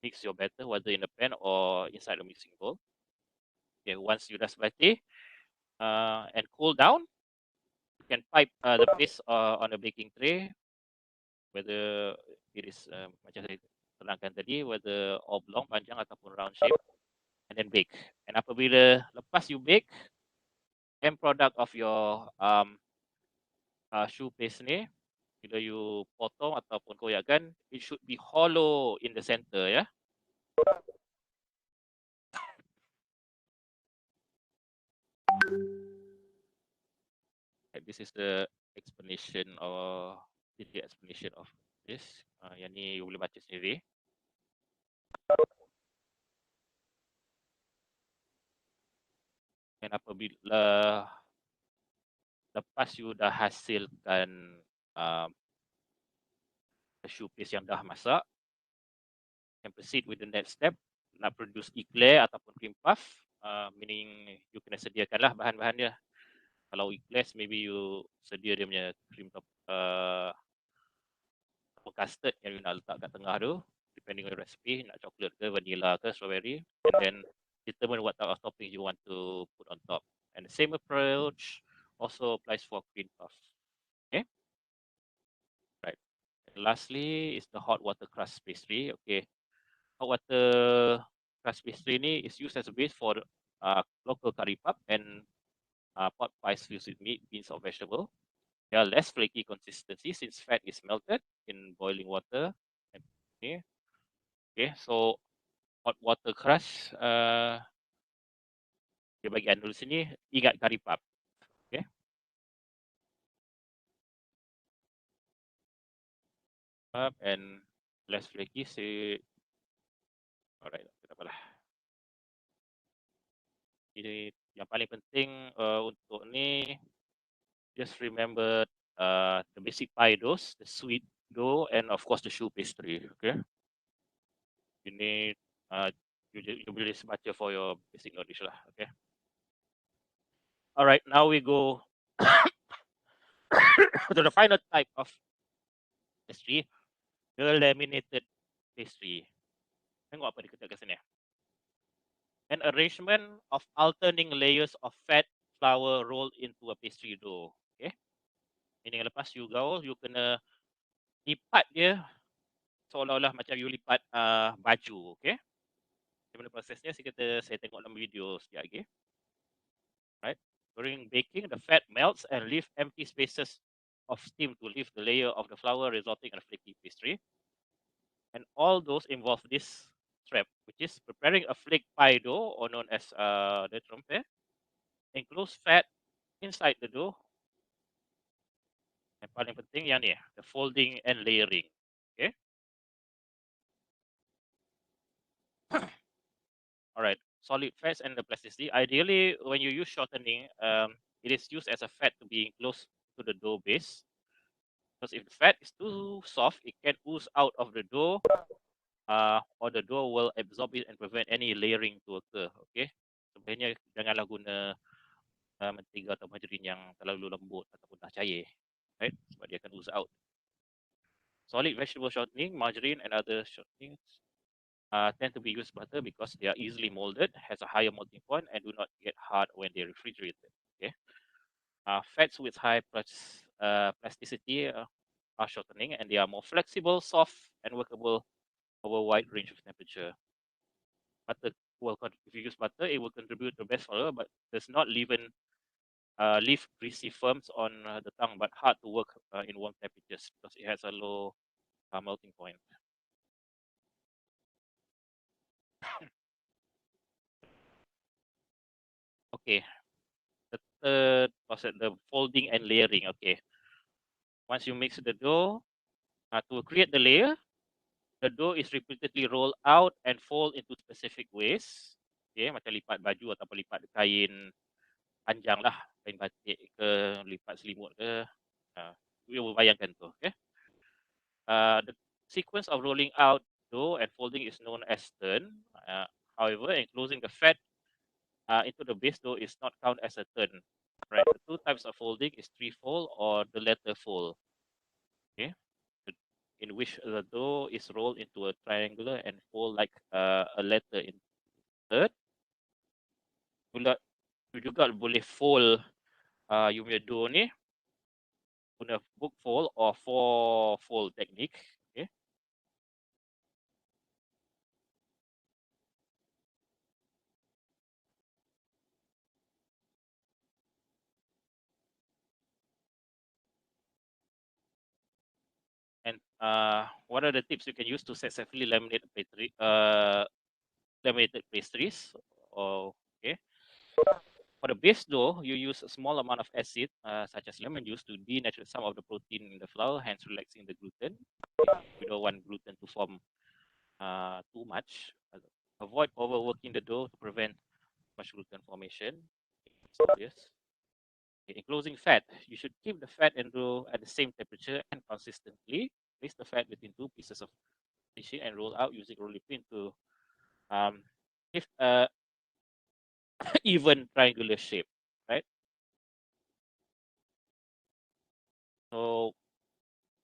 mix your batter, whether in a pan or inside a mixing bowl. Okay, once you just batter and cool down, you can pipe the paste on a baking tray, whether it is macam saya terangkan tadi, whether oblong, panjang ataupun round shape, and then bake. And apabila lepas you bake, end product of your choux paste ni, bila you potong ataupun koyakkan, it should be hollow in the center, ya. This is the explanation or the explanation of this. Yang ni you boleh baca sendiri. Dan apabila lepas you dah hasilkan choux paste yang dah masak, and proceed with the next step, nak produce eclair ataupun cream puff, meaning you kena sediakanlah bahan-bahan dia. Kalau eclairs, maybe you sedia dia punya cream top, custard yang you nak letak kat tengah tu, depending on the recipe, nak coklat ke, vanilla ke, strawberry, and then determine what type of topping you want to put on top. And the same approach also applies for cream puff. Okay, right. And lastly is the hot water crust pastry. Okay, hot water crust pastry ni is used as a base for local curry puff and pot pies filled with meat, beans, or vegetable. They are less flaky consistency since fat is melted in boiling water. Okay, okay, so hot water crust, dia bagi anda sini, ingat curry puff. Okay. Puff and less flaky, say, alright, tak apalah. Jadi yang paling penting untuk ni, just remember the basic pie dough, the sweet dough, and of course the choux pastry. Okay. Ini you boleh baca for your basic knowledge lah. Okay. Alright, now we go to the final type of pastry, the laminated pastry. Tengok apa dia kat sini. An arrangement of alternating layers of fat flour rolled into a pastry dough. Okay. Ini lepas you gaul, you kena lipat dia seolah-olah macam you lipat baju. Okay. Bagaimana prosesnya, saya tengok dalam video sekejap lagi. Right. During baking, the fat melts and leave empty spaces of steam to lift the layer of the flour, resulting in a flaky pastry. And all those involve this step, which is preparing a flake pie dough, or known as the trompe. Enclose fat inside the dough. Yang paling penting yang ni, the folding and layering. Okay. Alright, solid fats and the plasticity. Ideally, when you use shortening, it is used as a fat to be close to the dough base. Because if the fat is too soft, it can ooze out of the dough, or the dough will absorb it and prevent any layering to occur. Okay, sebenarnya janganlah guna mentega atau margarine yang terlalu lembut ataupun dah cair, right? Sebab dia akan ooze out. Solid vegetable shortening, margarine, and other shortenings tend to be used better because they are easily molded, has a higher melting point, and do not get hard when they're refrigerated. Okay, fats with high plasticity are shortening, and they are more flexible, soft, and workable over a wide range of temperature. butter if you use butter, it will contribute to best flavor, but does not leave greasy firms on the tongue, but hard to work in warm temperatures because it has a low melting point. Okay, the third process, the folding and layering. Okay, once you mix the dough, to create the layer, the dough is repeatedly rolled out and fold into specific ways. Okay, macam lipat baju ataupun lipat kain panjang lah, kain batik ke, lipat selimut ke. You bayangkan tu. Okay. The sequence of rolling out dough and folding is known as turn. However, enclosing the fat into the base dough is not counted as a turn. Right. The two types of folding is three-fold or the letter fold. Okay. In which the dough is rolled into a triangular and fold like a letter in third. You juga boleh fold you punya dough ni guna book fold or four fold technique. Okay. And what are the tips you can use to successfully laminate laminated pastries? Okay. For the base dough, you use a small amount of acid, such as lemon juice, to denature some of the protein in the flour, hence relaxing the gluten. We don't want gluten to form too much. Avoid overworking the dough to prevent much gluten formation. It's obvious. In closing fat, you should keep the fat and dough at the same temperature and consistently. Place the fat between two pieces of tissue and roll out using rolling pin to give a even triangular shape, right? So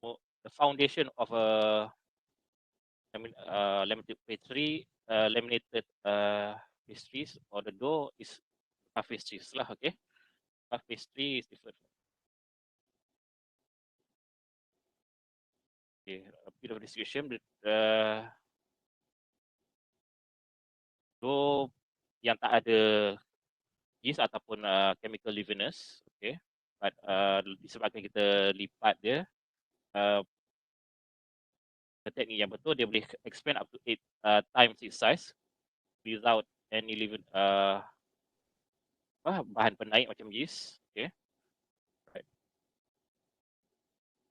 the foundation of a laminated pastries or the dough is puff pastries lah. Okay, puff pastry is different. Okay, a bit of description. Dough yang tak ada yeast ataupun chemical leaveners, okay. But disebabkan kita lipat dia, teknik yang betul dia boleh expand up to 8 times its size without any leaven bahan penaik macam yeast, okay. Right.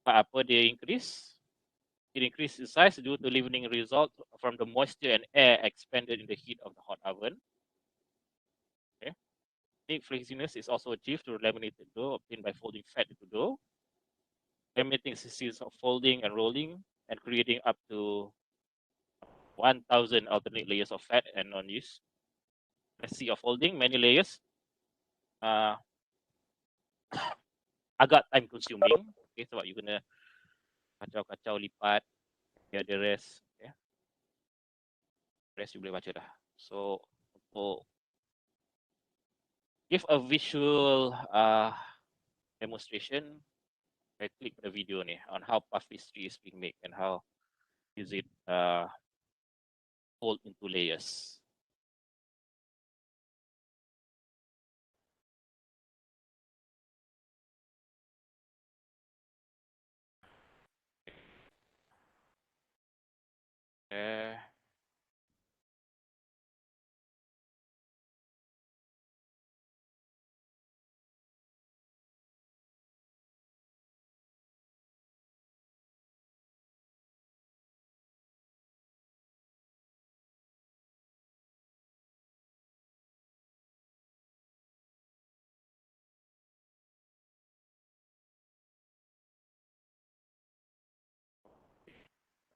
But apa dia increase? It increases its size due to leavening result from the moisture and air expanded in the heat of the hot oven. Okay. Thick flakiness is also achieved through laminated dough obtained by folding fat into dough. Laminating is a series of folding and rolling and creating up to 1,000 alternate layers of fat and non-yeast. Let's see, of folding many layers. Agak time consuming. Okay, sebab you gonna kacau-kacau lipat. Biar the rest. Okay. Rest you boleh baca dah. So untuk give a visual demonstration, I click the video ni on how puff pastry is being made and how is it fold into layers. Okay.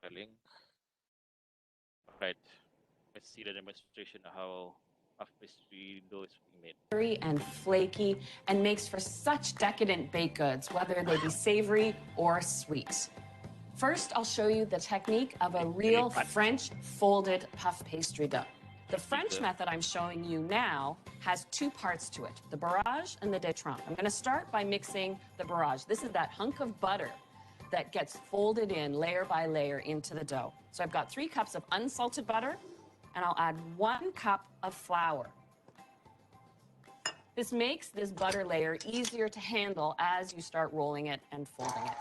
The link. Right. Let's see the demonstration of how puff pastry dough is being made. And flaky and makes for such decadent baked goods, whether they be savory or sweet. First, I'll show you the technique of a real French folded puff pastry dough. The French method I'm showing you now has two parts to it, the barrage and the détrempe. I'm going to start by mixing the barrage. This is that hunk of butter that gets folded in layer by layer into the dough. So I've got 3 cups of unsalted butter and I'll add 1 cup of flour. This makes this butter layer easier to handle as you start rolling it and folding it.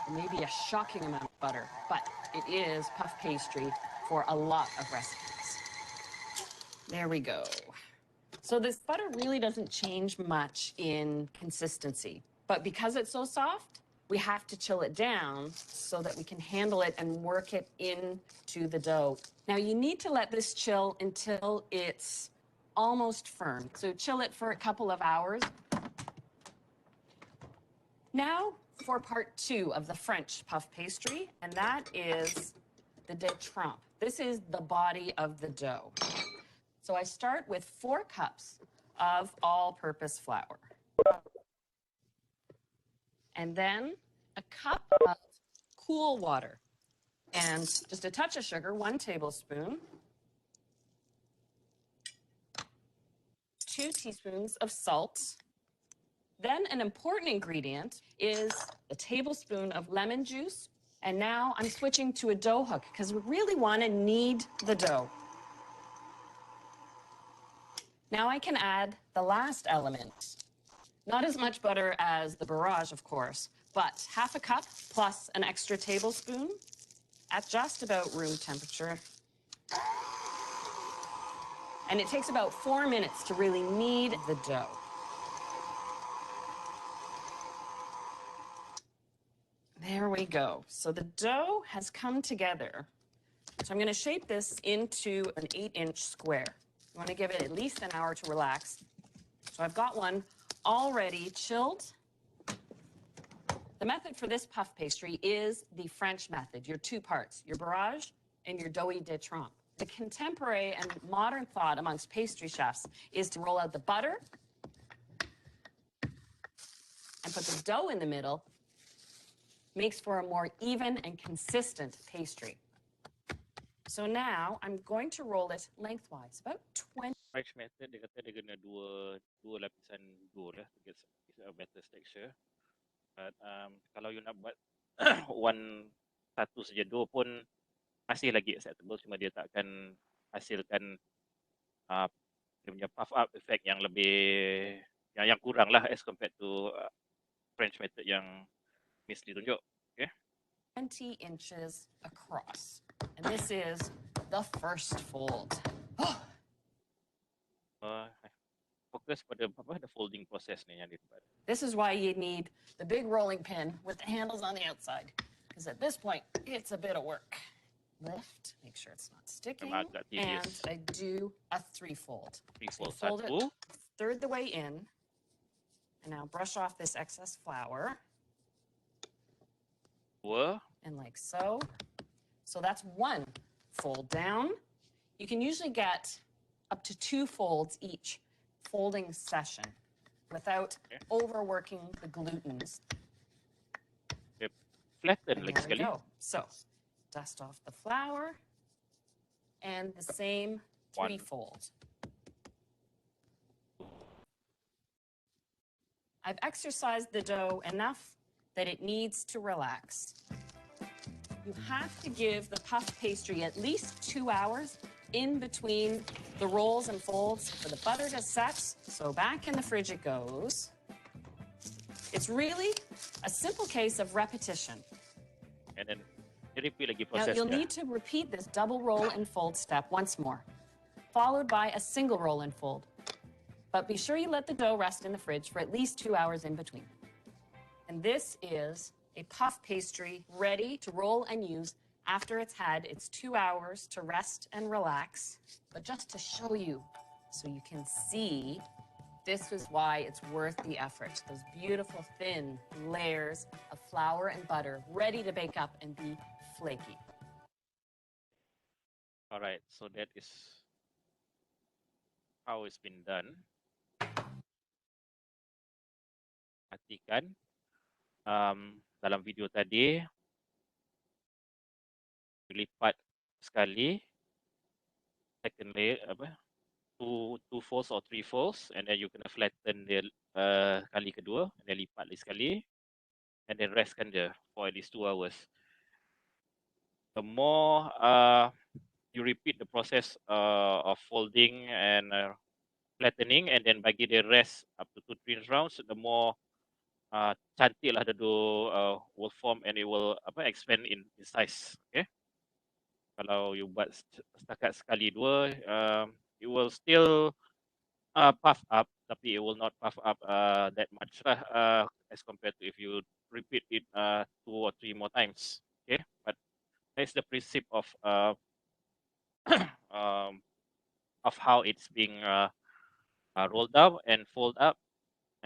It may be a shocking amount of butter, but it is puff pastry for a lot of recipes. There we go. So this butter really doesn't change much in consistency, but because it's so soft, we have to chill it down so that we can handle it and work it into the dough. Now you need to let this chill until it's almost firm. So chill it for a couple of hours. Now for part 2 of the French puff pastry, and that is the de trempe. This is the body of the dough. So I start with 4 cups of all-purpose flour. And then a cup of cool water. And just a touch of sugar, 1 tablespoon. 2 teaspoons of salt. Then an important ingredient is a tablespoon of lemon juice. And now I'm switching to a dough hook because we really want to knead the dough. Now I can add the last element. Not as much butter as the barrage, of course, but half a cup plus an extra tablespoon at just about room temperature. And it takes about 4 minutes to really knead the dough. There we go. So the dough has come together. So I'm going to shape this into an 8-inch square. You want to give it at least an hour to relax. So I've got one already chilled. The method for this puff pastry is the French method, your 2 parts, your barrage and your doughy de trempe. The contemporary and modern thought amongst pastry chefs is to roll out the butter and put the dough in the middle. Makes for a more even and consistent pastry. So now I'm going to roll it lengthwise, about 20. French method, dia kata dia kena dua lapisan dough lah to get a better texture. But kalau you nak buat satu saja dough pun masih lagi acceptable, cuma dia tak akan hasilkan dia punya puff up effect yang lebih yang kurang lah as compared to French method yang Miss Lee tunjuk. Okay. 20 inches across. And this is the first fold. Focus pada the folding process ni yang dibuat. This is why you need the big rolling pin with the handles on the outside. Because at this point, it's a bit of work. Lift, make sure it's not sticking. And I do a 3-fold. So fold it, third the way in. And now brush off this excess flour. And like so. So that's 1 fold down. You can usually get up to 2 folds each folding session without overworking the glutens. Flatten like sekali. So dust off the flour and the same 3-fold. I've exercised the dough enough that it needs to relax. You have to give the puff pastry at least 2 hours in between the rolls and folds for the butter to set. So back in the fridge it goes. It's really a simple case of repetition. And then repeat lagi process. Now you'll need to repeat this double roll and fold step once more, followed by a single roll and fold. But be sure you let the dough rest in the fridge for at least 2 hours in between. And this is a puff pastry ready to roll and use after it's had its 2 hours to rest and relax. But just to show you, so you can see, this is why it's worth the effort. Those beautiful thin layers of flour and butter ready to bake up and be flaky. All right, so that is how it's been done. Perhatikan dalam video tadi lipat sekali, second layer two folds or 3 folds, and then you kena flatten dia kali kedua, and then lipat lagi sekali, and then restkan dia for at least 2 hours. The more you repeat the process of folding and flattening, and then bagi dia rest up to 2-3 rounds, the more cantik lah the dough will form and it will expand in size. Okay, kalau you buat setakat sekali dua, it will still puff up, tapi it will not puff up that much lah as compared to if you repeat it 2 or 3 more times. Okay, but that's the principle of how it's being rolled up and fold up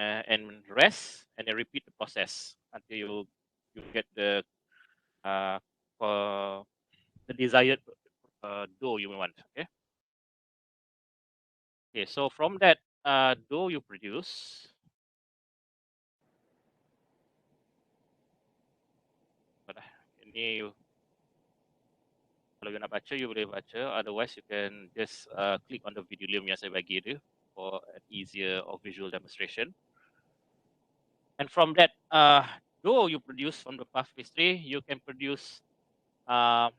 and rest, and then repeat the process until you get the desired dough you want. Okay. Okay. So from that dough you produce, ini kalau you nak baca, you boleh baca. Otherwise, you can just click on the video link yang saya bagi tu for an easier or visual demonstration. And from that dough you produce from the puff pastry, you can produce 3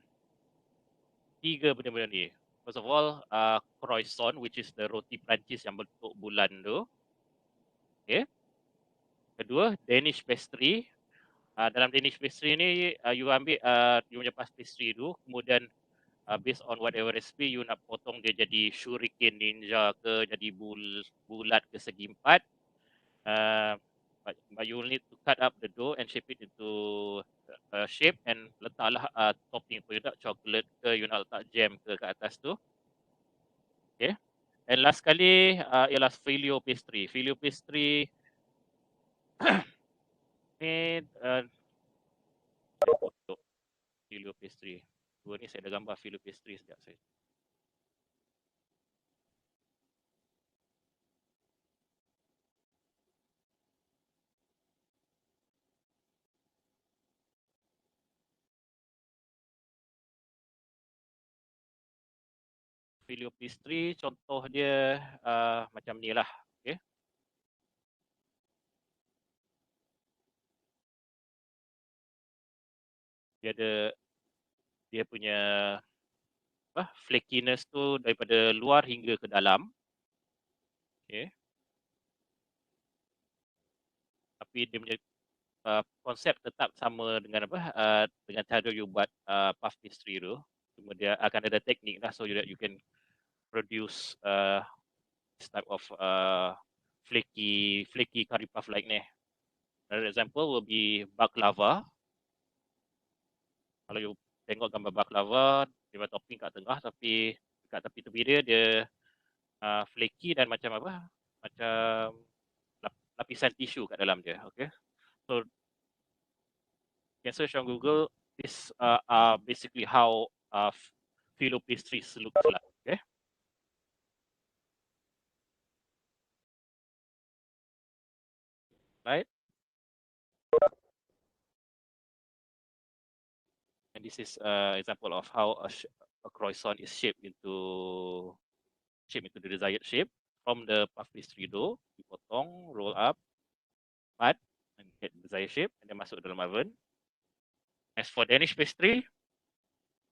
benda-benda ni. First of all, croissant, which is the roti Perancis yang bentuk bulan tu. Okay. Kedua, Danish pastry. Dalam Danish pastry ni, you ambil you punya puff pastry tu, kemudian based on whatever recipe, you nak potong dia jadi shuriken ninja ke, jadi bulat ke segi empat. But you will need to cut up the dough and shape it into shape, and letaklah topping pun, you nak chocolate ke, you nak letak jam ke kat atas tu. Okay. And last kali ialah filio pastry. Filio pastry ni foto filio pastry. Dua ni saya ada gambar filio pastry sekejap saya. Filio pastry contoh dia macam ni lah. Okay. Dia ada dia punya flakiness tu daripada luar hingga ke dalam. Okay. Tapi dia punya konsep tetap sama dengan dengan cara you buat puff pastry tu. Cuma dia akan ada teknik lah, so that you can produce this type of flaky curry puff like ni. Another example will be baklava. Kalau you tengok gambar baklava, dia ada topping kat tengah, tapi kat tepi-tepi dia flaky dan macam macam lapisan tisu kat dalam dia. Okay, so you can search on Google. This are basically how phyllo pastries looks like. Okay. Right. And this is an example of how a croissant is shaped into the desired shape. From the puff pastry dough, dipotong, roll up, cut, and get the desired shape, and then masuk dalam oven. As for Danish pastry,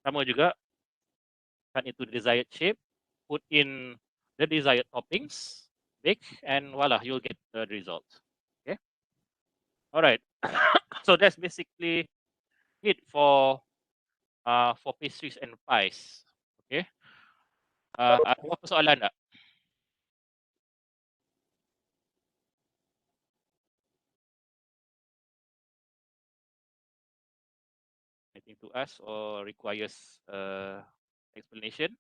sama juga, cut into the desired shape, put in the desired toppings, bake, and voila, you'll get the result. Okay. All right. So that's basically it for pastries and pies. Okay. Ada apa soalan tak? Anything to ask or requires explanation?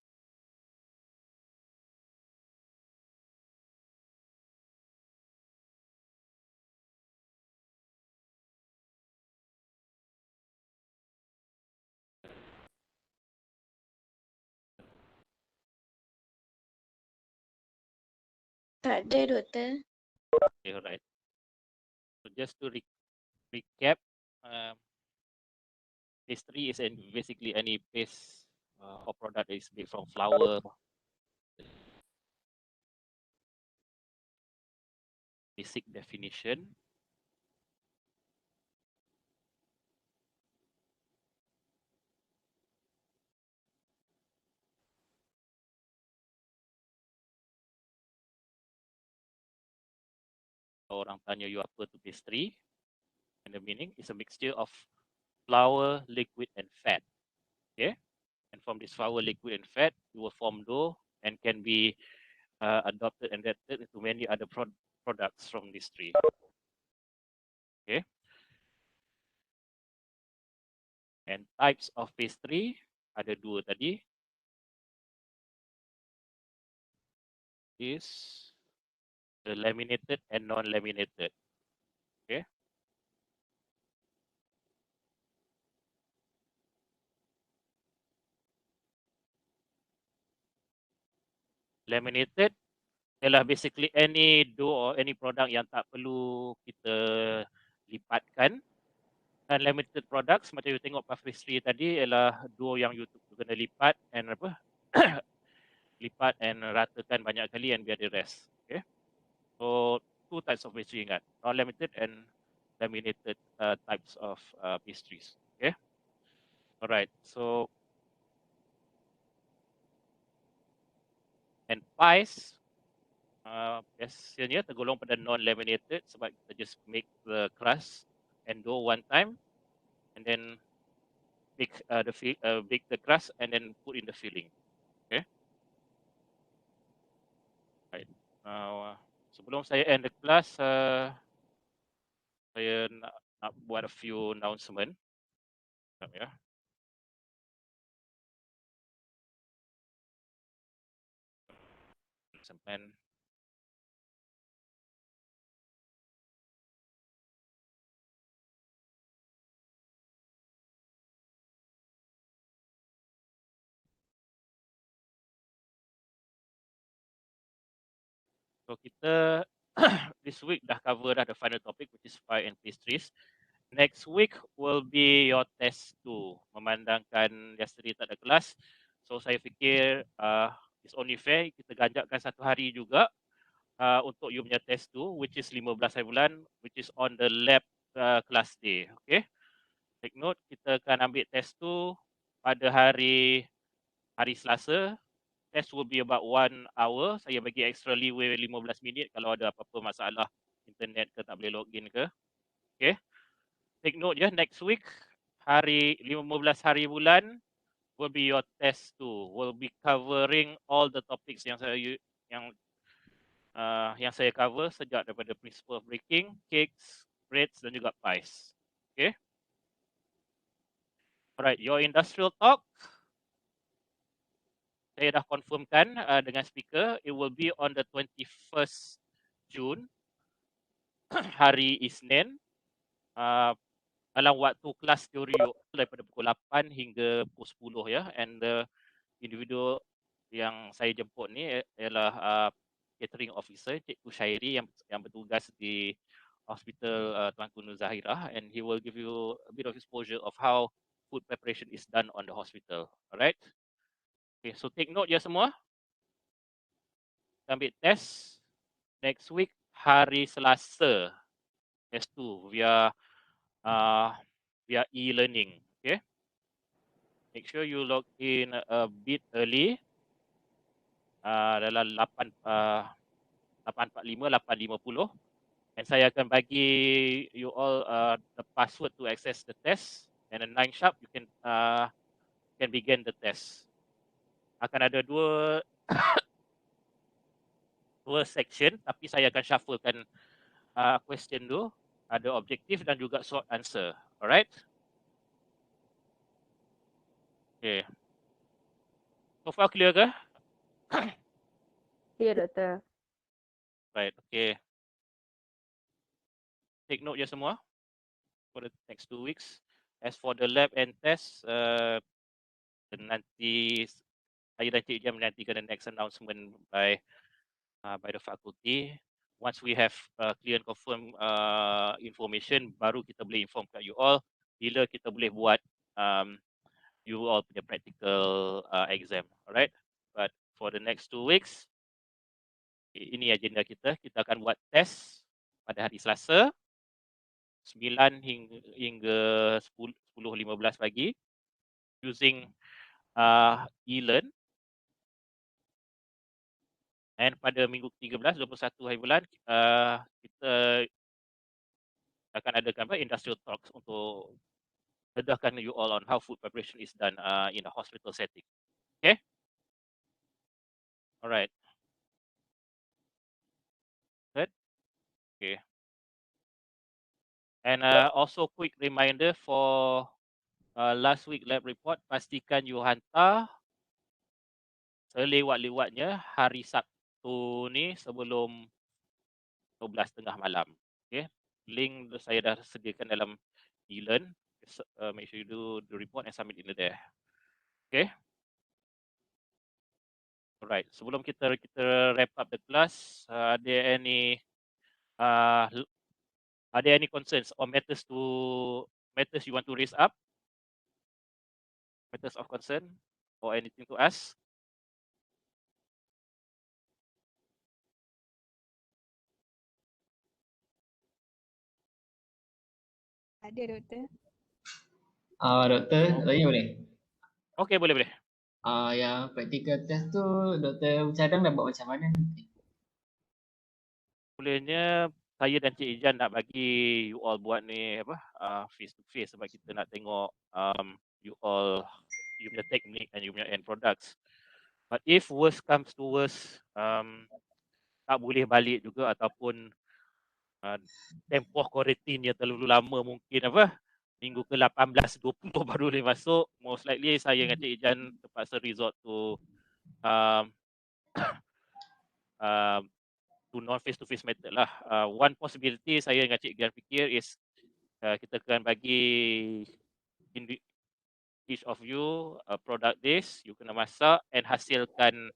Tak ada, Doktor. Okay, alright. So just to recap, pastry is basically any paste or product that is made from flour. Basic definition. Orang tanya you apa tu pastry, and the meaning is a mixture of flour, liquid, and fat. Okay, and from this flour, liquid, and fat, you will form dough and can be adopted and adapted into many other products from this tree. Okay, and types of pastry ada dua tadi. Is the laminated and non-laminated. Okay. Laminated ialah basically any dough or any product yang tak perlu kita lipatkan. Dan limited products macam you tengok puff pastry tadi ialah dough yang you kena lipat and apa lipat and ratakan banyak kali and biar dia rest. Okay. So two types of pastry ingat, non-limited and laminated types of pastries. Okay. Alright. So and pies biasanya tergolong pada non-laminated sebab kita just make the crust and dough one time and then bake bake the crust and then put in the filling. Okay. Right. Now, sebelum saya end the class, saya nak buat a few announcement. Ya. Sampai so kita this week dah cover dah the final topic which is pie and pastries. Next week will be your test 2. Memandangkan yesterday tak ada kelas, so saya fikir it's only fair kita ganjakkan satu hari juga untuk you punya test 2 which is 15 hari bulan which is on the lab class day. Okay. Take note kita akan ambil test 2 pada hari Selasa. Test will be about 1 hour. Saya bagi extra leeway 15 minit kalau ada apa-apa masalah internet ke tak boleh login ke. Okay. Take note ya, next week hari 15 hari bulan will be your test 2. We'll be covering all the topics yang saya cover sejak daripada principle of baking, cakes, breads dan juga pies. Okay. Alright, your industrial talk saya dah confirmkan dengan speaker, it will be on the 21st June, hari Isnin, dalam waktu kelas teori daripada pukul 8 hingga pukul 10 ya. And the individu yang saya jemput ni ialah catering officer, Cikgu Syairi yang bertugas di Hospital Tuanku Nur Zahirah, and he will give you a bit of exposure of how food preparation is done on the hospital. Alright. Okay, so take note ya semua. Kita ambil test next week hari Selasa, test 2 via e-learning. Okay. Make sure you log in a bit early. Dalam 8.45, 8.50. And saya akan bagi you all the password to access the test. And at 9 sharp, you can begin the test. Akan ada dua section, tapi saya akan shufflekan question tu. Ada objektif dan juga short answer. Alright? Okay. So far clear ke? Ya, Doktor. Right, okay. Take note ya semua for the next 2 weeks. As for the lab and test, nanti saya dan Cik Jam menantikan the next announcement by the faculty. Once we have clear and confirm information, baru kita boleh inform kat you all bila kita boleh buat you all punya practical exam. Alright. But for the next 2 weeks, ini agenda kita. Kita akan buat test pada hari Selasa 9 hingga 10.15 pagi using e-learn. And pada minggu ke-13, 21 hari bulan, kita akan adakan industrial talks untuk dedahkan you all on how food preparation is done in a hospital setting. Okay? Alright. Good? Okay. And also quick reminder for last week lab report, pastikan you hantar selewat-lewatnya hari Sabtu ni sebelum 12:30 malam. Okay? Link saya dah sediakan dalam e-learn. Make sure you do the report and submit in there. Okay? Alright. Sebelum kita wrap up the class, are there any concerns or matters you want to raise up? Matters of concern or anything to ask? Ada doktor. Doktor, nak tanya boleh? Okay, boleh. Yang practical test tu, Doktor cadang dah buat macam mana? Bolehnya saya dan Cik Ijan nak bagi you all buat ni face to face sebab kita nak tengok you all you punya teknik and you punya end products. But if worst comes to worst, tak boleh balik juga ataupun tempoh kuarantinnya terlalu lama mungkin minggu ke-18, 20 baru boleh masuk, most likely saya dengan Cik Ijan terpaksa resort to non face to face method lah. One possibility saya dengan Cik Ijan fikir is kita akan bagi each of you product this, you kena masak and hasilkan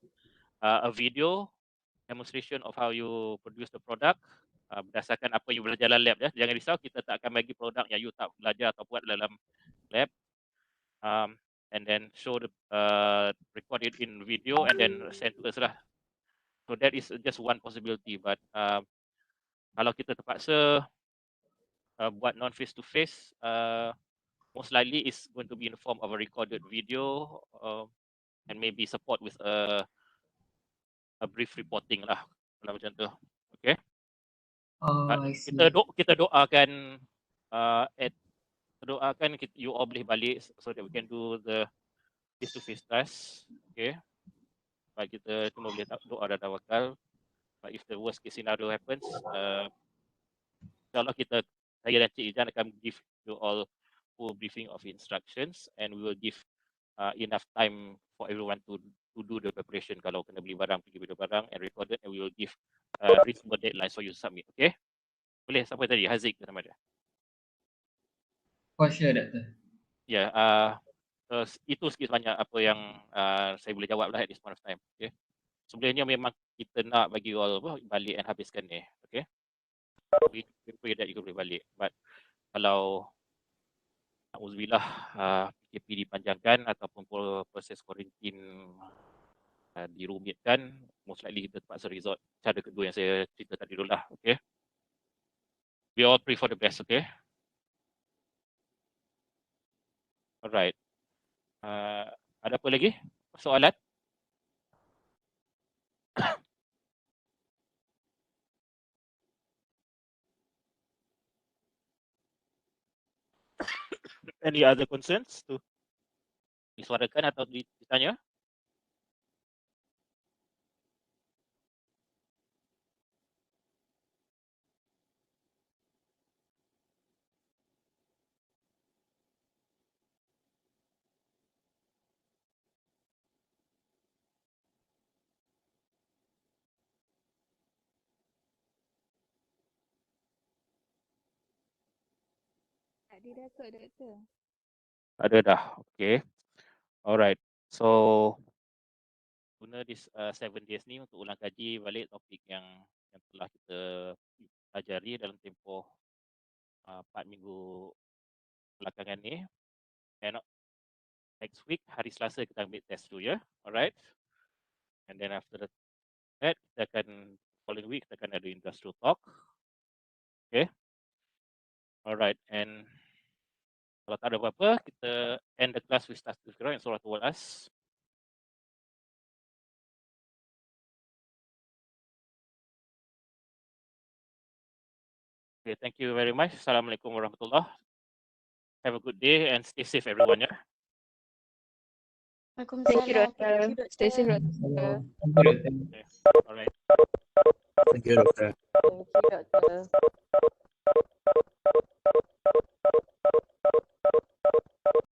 a video demonstration of how you produce the product berdasarkan apa you belajar dalam lab. Jangan risau, kita tak akan bagi produk yang you tak belajar atau buat dalam lab. And then show the record it in video and then send to us lah. So that is just one possibility. But kalau kita terpaksa buat non face to face, most likely is going to be in the form of a recorded video and maybe support with a brief reporting lah, kalau macam tu. Okay. I see. Kita doakan you all boleh balik so that we can do the face to face test. Okay. But kita cuma boleh doa dan tawakal. But if the worst case scenario happens, insyaAllah saya dan Cik Ijan akan give you all full briefing of instructions and we will give enough time for everyone to do the preparation. Kalau kena beli barang, pergi beli barang and record it, and we will give reasonable deadlines for you to submit. Okay? Boleh sampai tadi? Haziq ke nama dia? For sure, Doktor. Ya, itu sikit banyak apa yang saya boleh jawab lah at this point of time. Okay? Sebenarnya memang kita nak bagi you all balik and habiskan ni. Okay? We pray that you boleh balik. But kalau Auzubillah PKP dipanjangkan ataupun proses kuarantin dirumitkan, most likely kita terpaksa resort cara kedua yang saya cerita tadi dulu lah. Okay? We all pray for the best, okay? Alright. Ada apa lagi soalan? Any other concerns tu disuarakan atau ditanya? Ada dah kot doktor. Ada dah. Okay. Alright. So guna this 7 days ni untuk ulang kaji balik topik yang telah kita pelajari dalam tempoh 4 minggu belakangan ni. And next week hari Selasa kita ambil test tu ya. Alright. And then after that kita akan following week kita akan ada industrial talk. Okay. Alright. And kalau tak ada apa-apa, kita end the class with Astaghfirullah and Surah Al-As. Okay, thank you very much. Assalamualaikum warahmatullah. Have a good day and stay safe, everyone. Yeah. Thank you, Waalaikumsalam. doctor. Stay safe, doctor. Thank you, doktor. Okay. All right. Thank you, dokter. Thank you, doctor.